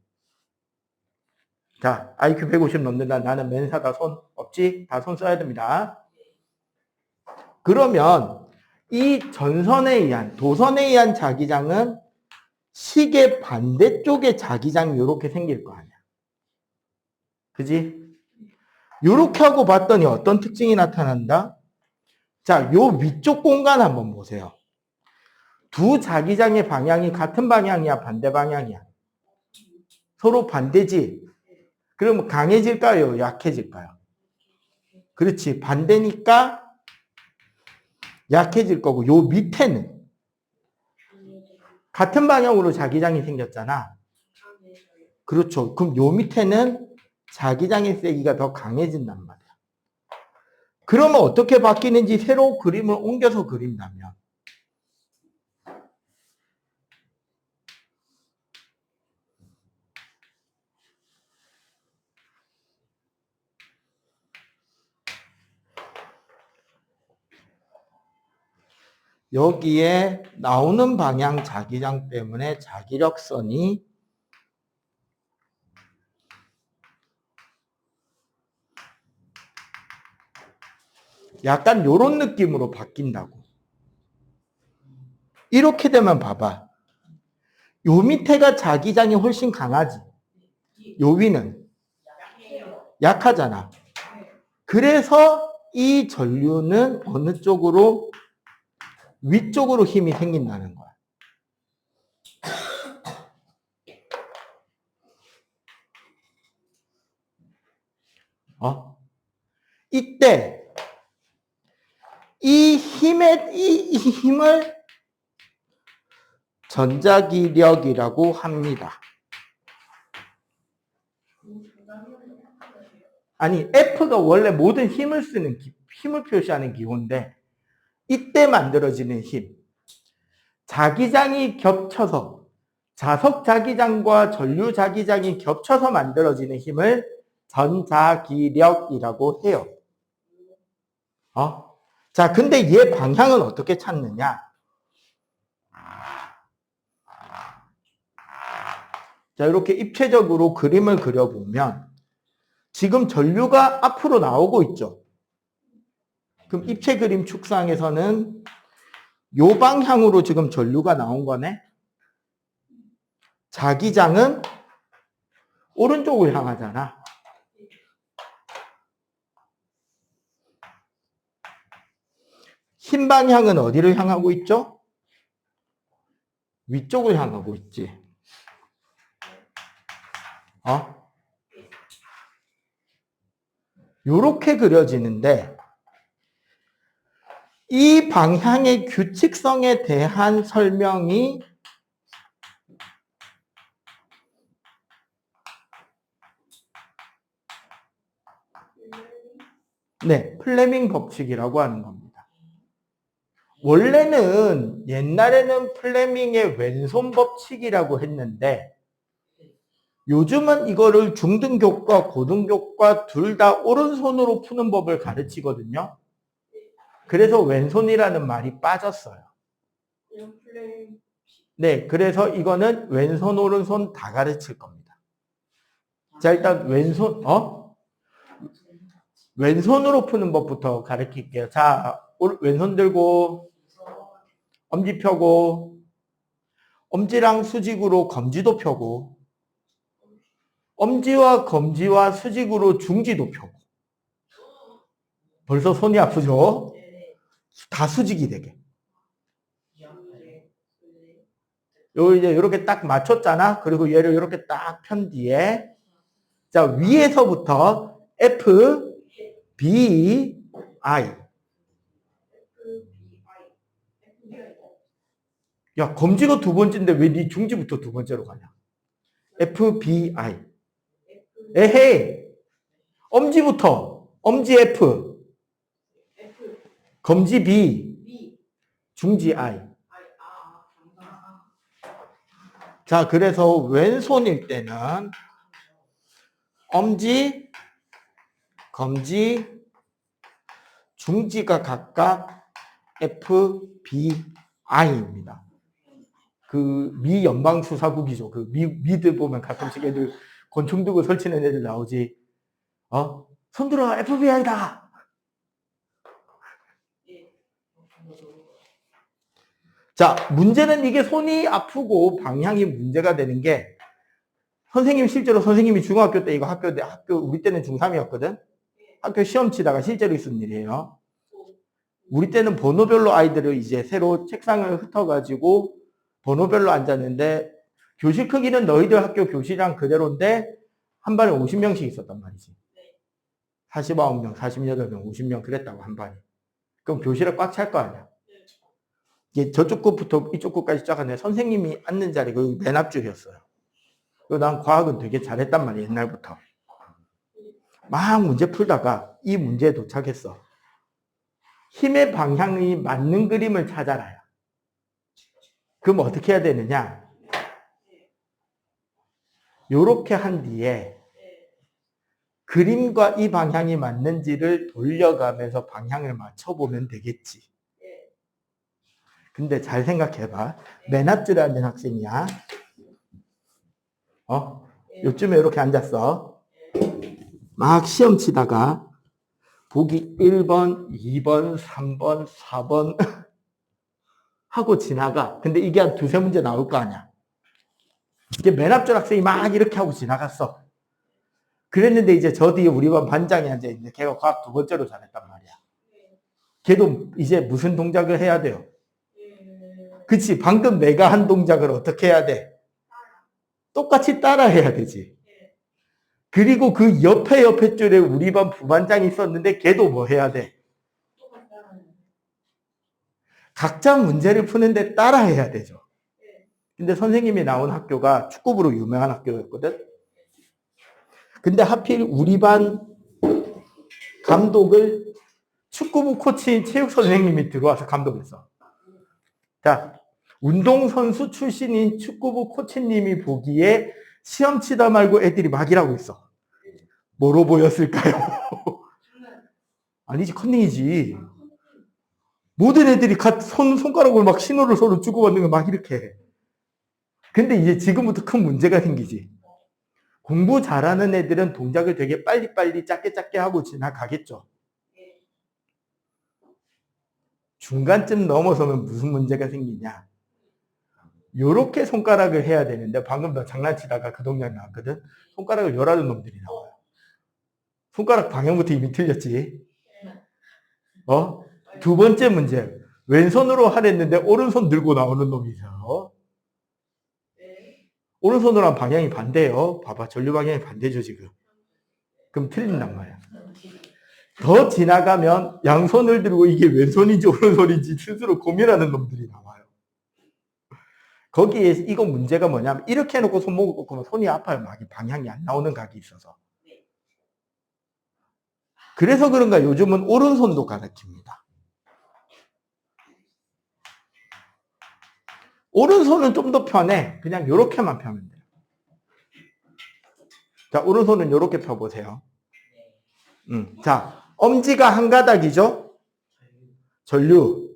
자, IQ 150 넘는다. 나는 맨사다. 손 없지? 다 손 써야 됩니다. 그러면 이 전선에 의한, 도선에 의한 자기장은 시계 반대쪽에 자기장이 이렇게 생길 거 아니야. 그지? 이렇게 하고 봤더니 어떤 특징이 나타난다? 자, 요 위쪽 공간 한번 보세요. 두 자기장의 방향이 같은 방향이야, 반대 방향이야? 서로 반대지? 그러면 강해질까요? 약해질까요? 그렇지. 반대니까 약해질 거고, 요 밑에는 같은 방향으로 자기장이 생겼잖아. 그렇죠. 그럼 요 밑에는 자기장의 세기가 더 강해진단 말이야. 그러면 어떻게 바뀌는지 새로 그림을 옮겨서 그린다면 여기에 나오는 방향 자기장 때문에 자기력선이 약간 이런 느낌으로 바뀐다고. 이렇게 되면 봐봐. 요 밑에가 자기장이 훨씬 강하지. 요 위는 약하잖아. 그래서 이 전류는 어느 쪽으로? 위쪽으로 힘이 생긴다는 거야. 이때 이 힘을 전자기력이라고 합니다. 아니, F가 원래 모든 힘을 쓰는, 힘을 표시하는 기호인데, 이때 만들어지는 힘. 자기장이 겹쳐서 자석자기장과 전류자기장이 겹쳐서 만들어지는 힘을 전자기력이라고 해요. 자, 근데 얘 방향은 어떻게 찾느냐? 자, 이렇게 입체적으로 그림을 그려보면 지금 전류가 앞으로 나오고 있죠. 그럼 입체 그림 축상에서는 요 방향으로 지금 전류가 나온 거네. 자기장은 오른쪽을 향하잖아. 흰 방향은 어디를 향하고 있죠? 위쪽을 향하고 있지. 요렇게 그려지는데 이 방향의 규칙성에 대한 설명이 플레밍 법칙이라고 하는 겁니다. 원래는 옛날에는 플레밍의 왼손 법칙이라고 했는데 요즘은 이거를 중등교과 고등교과 둘 다 오른손으로 푸는 법을 가르치거든요. 그래서 왼손이라는 말이 빠졌어요. 네, 그래서 이거는 왼손, 오른손 다 가르칠 겁니다. 자, 일단 왼손으로 푸는 법부터 가르칠게요. 자, 왼손 들고, 엄지 펴고, 엄지랑 수직으로 검지도 펴고, 엄지와 검지와 수직으로 중지도 펴고. 벌써 손이 아프죠? 다 수직이 되게. 요 이제 이렇게 딱 맞췄잖아. 그리고 얘를 이렇게 딱 편 뒤에 자 위에서부터 F, B, I. 야 검지가 두 번째인데 왜 네 중지부터 두 번째로 가냐? F, B, I. 에헤이. 엄지부터 엄지 F, 검지 B, 중지 I. 자, 그래서 왼손일 때는 엄지, 검지, 중지가 각각 F, B, I입니다. 그 미 연방수사국이죠. 그 미들 보면 가끔씩 애들 권총 들고 설치는 애들 나오지. 손 들어 FBI다. 자, 문제는 이게 손이 아프고 방향이 문제가 되는 게 선생님 실제로 선생님이 중학교 때 이거 학교 우리 때는 중3이었거든. 학교 시험 치다가 실제로 있은 일이에요. 우리 때는 번호별로 아이들을 이제 새로 책상을 흩어가지고 번호별로 앉았는데 교실 크기는 너희들 학교 교실이랑 그대로인데 한 반에 50명씩 있었단 말이지. 49명, 48명, 50명 그랬다고 한 반에. 그럼 교실에 꽉 찰 거 아니야. 이게 저쪽 끝부터 이쪽 끝까지 시작하는데 선생님이 앉는 자리가 맨 앞줄이었어요. 그리고 난 과학은 되게 잘했단 말이야, 옛날부터. 막 문제 풀다가 이 문제에 도착했어. 힘의 방향이 맞는 그림을 찾아라요. 그럼 어떻게 해야 되느냐? 요렇게 한 뒤에 그림과 이 방향이 맞는지를 돌려가면서 방향을 맞춰보면 되겠지. 근데 잘 생각해봐. 맨 앞줄에 앉은 학생이야. 요쯤에 이렇게 앉았어. 막 시험 치다가 보기 1번, 2번, 3번, 4번 하고 지나가. 근데 이게 한 두세 문제 나올 거 아니야. 이게 맨 앞줄 학생이 막 이렇게 하고 지나갔어. 그랬는데 이제 저 뒤에 우리 반 반장이 앉아있는데 걔가 과학 두 번째로 잘했단 말이야. 걔도 이제 무슨 동작을 해야 돼요? 그치? 방금 내가 한 동작을 어떻게 해야 돼? 똑같이 따라 해야 되지. 그리고 그 옆에 줄에 우리 반 부반장이 있었는데 걔도 뭐 해야 돼? 각자 문제를 푸는데 따라 해야 되죠. 근데 선생님이 나온 학교가 축구부로 유명한 학교였거든. 근데 하필 우리 반 감독을 축구부 코치인 체육 선생님이 들어와서 감독했어. 자, 운동선수 출신인 축구부 코치님이 보기에 시험 치다 말고 애들이 막 일하고 있어. 뭐로 보였을까요? 아니지, 컨닝이지. 모든 애들이 손가락으로 막 신호를 서로 주고받는 거 막 이렇게 해. 근데 이제 지금부터 큰 문제가 생기지. 공부 잘하는 애들은 동작을 되게 빨리빨리 짧게 하고 지나가겠죠. 중간쯤 넘어서면 무슨 문제가 생기냐. 요렇게 손가락을 해야 되는데 방금 너 장난치다가 그 동작 나왔거든. 손가락을 열하는 놈들이 나와요. 손가락 방향부터 이미 틀렸지. 두 번째 문제. 왼손으로 하랬는데 오른손 들고 나오는 놈이 있어요. 오른손으로 하면 방향이 반대예요. 봐봐. 전류 방향이 반대죠, 지금. 그럼 틀린단 말이야. 더 지나가면 양손을 들고 이게 왼손인지 오른손인지 스스로 고민하는 놈들이 나와요. 거기에 이거 문제가 뭐냐면 이렇게 해놓고 손목을 꺾으면 손이 아파요. 막 방향이 안 나오는 각이 있어서. 그래서 그런가 요즘은 오른손도 가르칩니다. 오른손은 좀 더 편해. 그냥 이렇게만 펴면 돼요. 자, 오른손은 이렇게 펴보세요. 자, 엄지가 한 가닥이죠? 전류.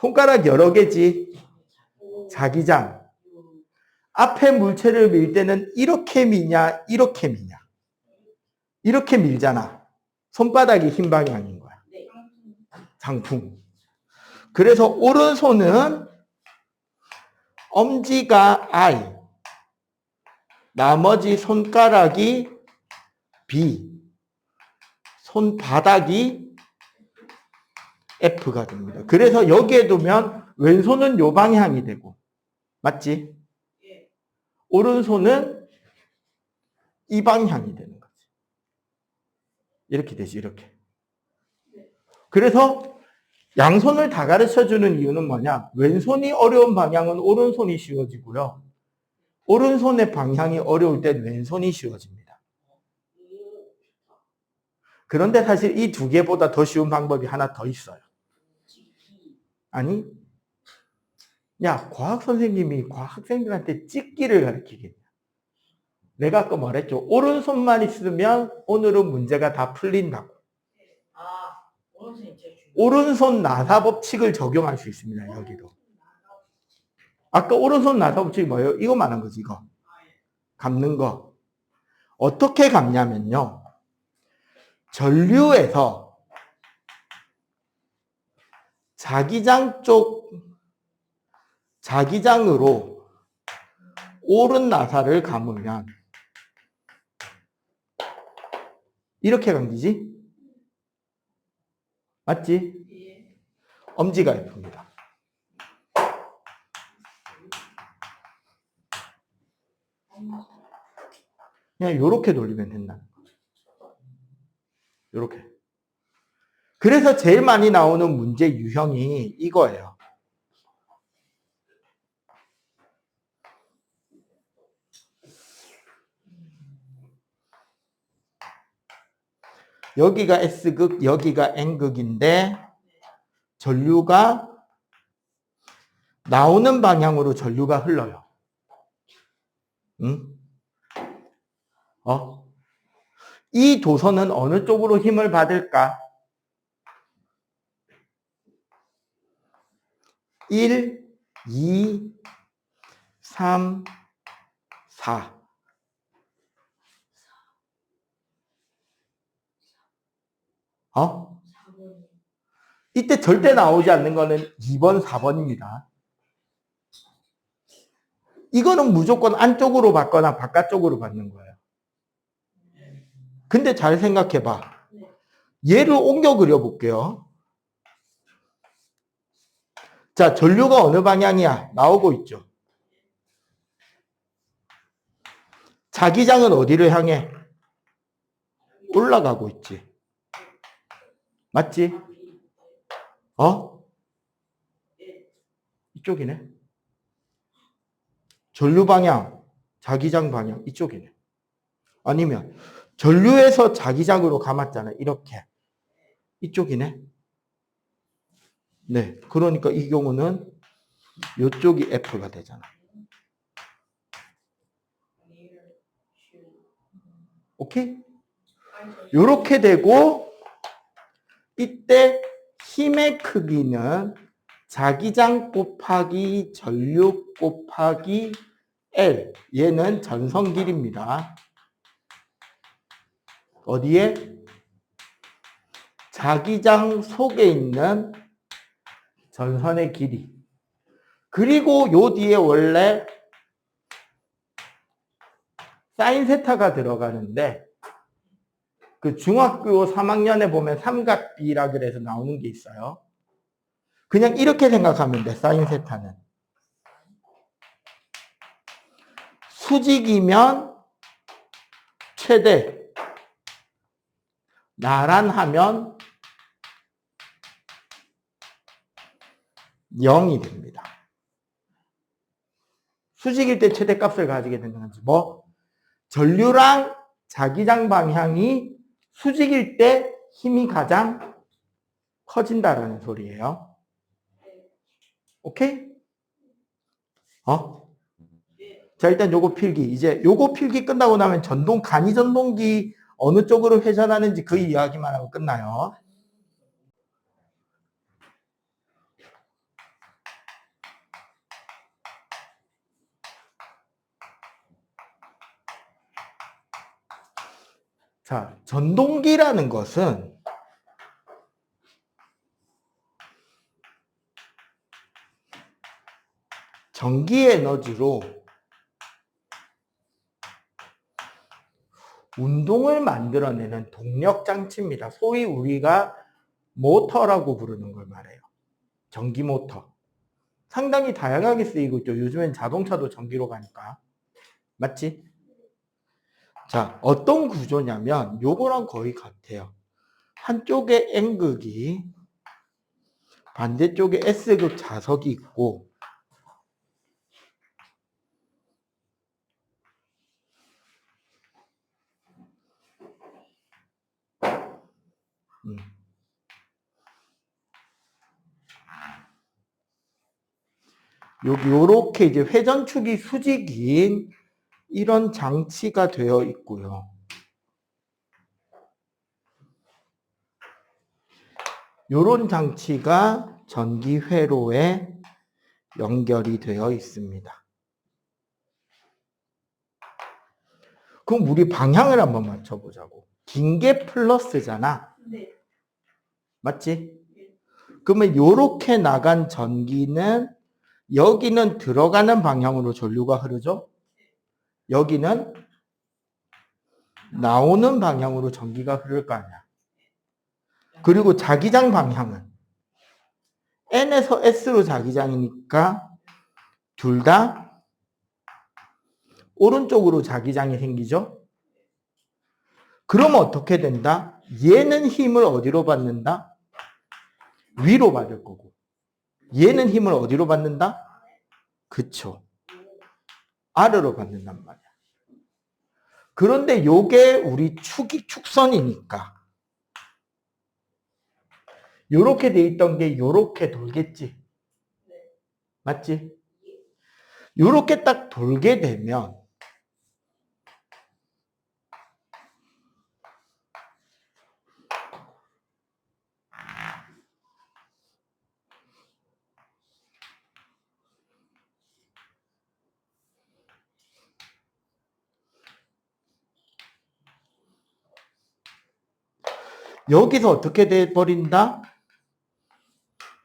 손가락 여러 개지? 자기장. 앞에 물체를 밀 때는 이렇게 미냐, 이렇게 미냐? 이렇게 밀잖아. 손바닥이 흰 방향인 거야. 장풍. 그래서 오른손은 엄지가 I, 나머지 손가락이 B, 손바닥이 F가 됩니다. 그래서 여기에 두면 왼손은 요 방향이 되고, 맞지? 오른손은 이 방향이 되는 거지. 이렇게 되지, 이렇게. 그래서 양손을 다 가르쳐주는 이유는 뭐냐? 왼손이 어려운 방향은 오른손이 쉬워지고요. 오른손의 방향이 어려울 땐 왼손이 쉬워집니다. 그런데 사실 이 두 개보다 더 쉬운 방법이 하나 더 있어요. 아니, 야, 과학 선생님이 과학 학생들한테 찍기를 가르치겠냐? 내가 아까 말했죠. 오른손만 있으면 오늘은 문제가 다 풀린다고. 오른손 나사 법칙을 적용할 수 있습니다. 여기도. 아까 오른손 나사 법칙이 뭐예요? 이거 말한 거지, 이거. 감는 거. 어떻게 감냐면요. 전류에서 자기장으로 오른 나사를 감으면 이렇게 감기지? 맞지? 엄지가 F입니다. 그냥 요렇게 돌리면 된다. 요렇게. 그래서 제일 많이 나오는 문제 유형이 이거예요. 여기가 S극, 여기가 N극인데 전류가 나오는 방향으로 전류가 흘러요. 응? 이 도선은 어느 쪽으로 힘을 받을까? 1, 2, 3, 4. 이때 절대 나오지 않는 거는 2번, 4번입니다. 이거는 무조건 안쪽으로 받거나 바깥쪽으로 받는 거예요. 근데 잘 생각해봐. 얘를 옮겨 그려볼게요. 자, 전류가 어느 방향이야? 나오고 있죠. 자기장은 어디를 향해? 올라가고 있지. 맞지? 이쪽이네. 전류 방향, 자기장 방향, 이쪽이네. 아니면 전류에서 자기장으로 감았잖아. 이렇게. 이쪽이네. 네. 그러니까 이 경우는 요쪽이 F가 되잖아. 오케이? 요렇게 되고 이때 힘의 크기는 자기장 곱하기 전류 곱하기 L. 얘는 전선 길이입니다. 어디에? 자기장 속에 있는 전선의 길이. 그리고 요 뒤에 원래 사인 세타가 들어가는데 그 중학교 3학년에 보면 삼각비라 그래서 나오는 게 있어요. 그냥 이렇게 생각하면 돼. 사인 세타는 수직이면 최대, 나란하면 0이 됩니다. 수직일 때 최대값을 가지게 되는 건지 뭐 전류랑 자기장 방향이 수직일 때 힘이 가장 커진다라는 소리예요. 오케이? 자, 일단 요거 필기. 이제 요거 필기 끝나고 나면 간이 전동기 어느 쪽으로 회전하는지 그 이야기만 하고 끝나요. 자, 전동기라는 것은 전기 에너지로 운동을 만들어내는 동력 장치입니다. 소위 우리가 모터라고 부르는 걸 말해요. 전기 모터. 상당히 다양하게 쓰이고 있죠. 요즘엔 자동차도 전기로 가니까. 맞지? 자, 어떤 구조냐면 요거랑 거의 같아요. 한쪽에 N극이 반대쪽에 S극 자석이 있고 여기 요렇게 이제 회전축이 수직인 이런 장치가 되어 있고요. 요런 장치가 전기 회로에 연결이 되어 있습니다. 그럼 우리 방향을 한번 맞춰보자고. 긴 게 플러스잖아. 네. 맞지? 그러면 요렇게 나간 전기는 여기는 들어가는 방향으로 전류가 흐르죠? 여기는 나오는 방향으로 전기가 흐를 거 아니야. 그리고 자기장 방향은 N에서 S로 자기장이니까 둘 다 오른쪽으로 자기장이 생기죠? 그러면 어떻게 된다? 얘는 힘을 어디로 받는다? 위로 받을 거고. 얘는 힘을 어디로 받는다? 그쵸. 아래로 받는단 말이야. 그런데 요게 우리 축선이니까 요렇게 돼 있던 게 요렇게 돌겠지. 맞지? 요렇게 딱 돌게 되면 여기서 어떻게 돼 버린다?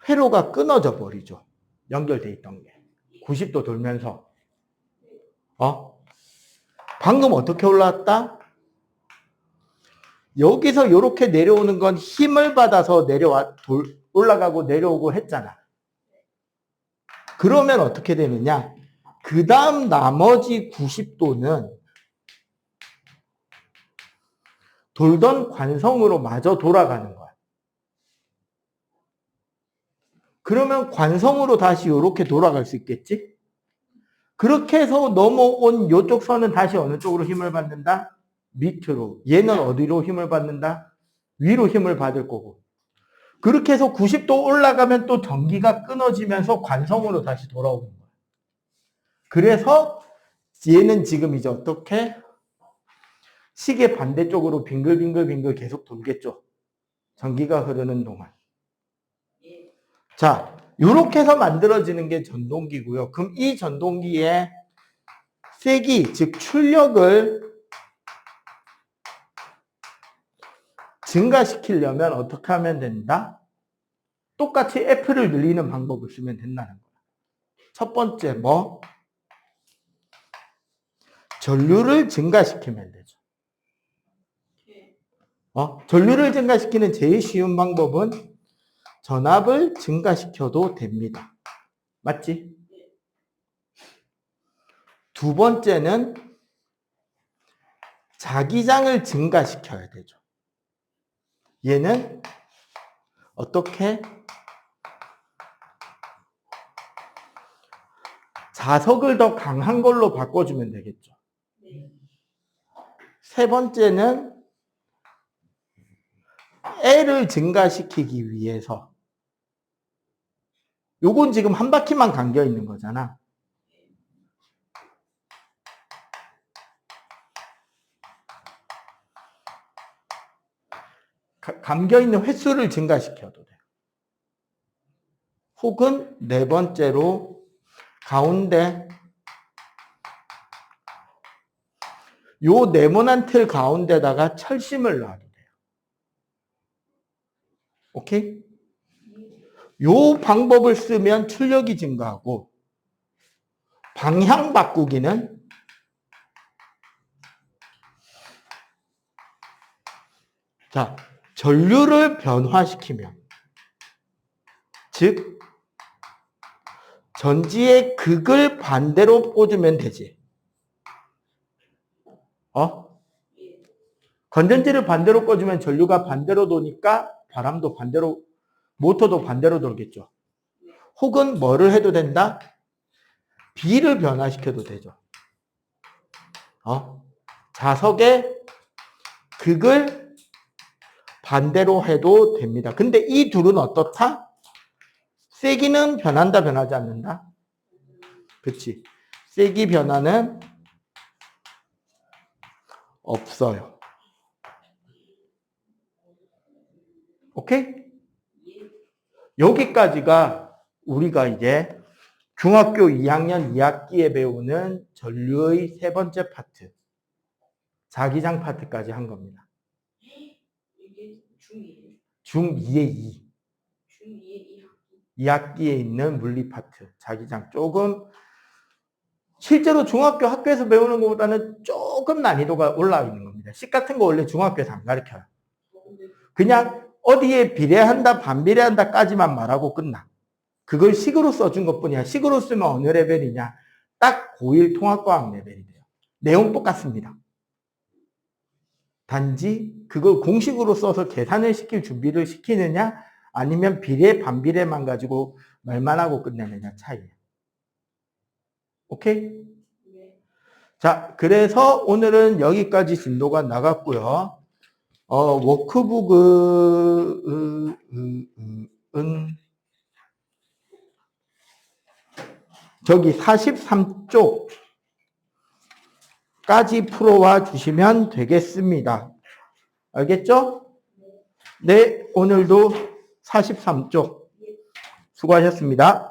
회로가 끊어져 버리죠. 연결돼 있던 게. 90도 돌면서. 방금 어떻게 올라왔다? 여기서 이렇게 내려오는 건 힘을 받아서 올라가고 내려오고 했잖아. 그러면 어떻게 되느냐? 그 다음 나머지 90도는 돌던 관성으로 마저 돌아가는 거야. 그러면 관성으로 다시 이렇게 돌아갈 수 있겠지? 그렇게 해서 넘어온 이쪽 선은 다시 어느 쪽으로 힘을 받는다? 밑으로. 얘는 어디로 힘을 받는다? 위로 힘을 받을 거고. 그렇게 해서 90도 올라가면 또 전기가 끊어지면서 관성으로 다시 돌아오는 거예요. 그래서 얘는 지금 이제 어떻게? 시계 반대쪽으로 빙글빙글 계속 돌겠죠. 전기가 흐르는 동안. 자, 이렇게 해서 만들어지는 게 전동기고요. 그럼 이 전동기의 세기, 즉 출력을 증가시키려면 어떻게 하면 된다? 똑같이 F를 늘리는 방법을 쓰면 된다는 거야. 첫 번째 뭐? 전류를 증가시키면 되죠. 전류를 증가시키는 제일 쉬운 방법은 전압을 증가시켜도 됩니다. 맞지? 두 번째는 자기장을 증가시켜야 되죠. 얘는 어떻게? 자석을 더 강한 걸로 바꿔주면 되겠죠. 세 번째는 L을 증가시키기 위해서, 요건 지금 한 바퀴만 감겨 있는 거잖아. 감겨 있는 횟수를 증가시켜도 돼요. 혹은 네 번째로 가운데 요 네모난 틀 가운데다가 철심을 놔도 돼요. 오케이? 요 방법을 쓰면 출력이 증가하고, 방향 바꾸기는 자, 전류를 변화시키면, 즉 전지의 극을 반대로 꽂으면 되지. 건전지를 반대로 꽂으면 전류가 반대로 도니까 바람도 반대로, 모터도 반대로 돌겠죠. 혹은 뭐를 해도 된다? B를 변화시켜도 되죠. 자석의 극을 반대로 해도 됩니다. 근데 이 둘은 어떻다? 세기는 변한다, 변하지 않는다? 그치. 세기 변화는 없어요. 오케이? 여기까지가 우리가 이제 중학교 2학년 2학기에 배우는 전류의 세 번째 파트, 자기장 파트까지 한 겁니다. 이게 중2예요? 중2의 2. 중2의 2학기에 있는 물리 파트, 자기장. 조금 실제로 중학교 학교에서 배우는 것보다는 조금 난이도가 올라와 있는 겁니다. 식 같은 거 원래 중학교에서 안 가르쳐요. 그냥 어디에 비례한다, 반비례한다까지만 말하고 끝나. 그걸 식으로 써준 것뿐이야. 식으로 쓰면 어느 레벨이냐? 딱 고1 통합과학 레벨이 돼요. 내용 똑같습니다. 단지 그걸 공식으로 써서 계산을 시킬 준비를 시키느냐, 아니면 비례, 반비례만 가지고 말만 하고 끝내느냐 차이예요. 오케이? 네. 자, 그래서 오늘은 여기까지 진도가 나갔고요. 워크북은 저기 43쪽까지 풀어와 주시면 되겠습니다. 알겠죠? 네, 오늘도 43쪽 수고하셨습니다.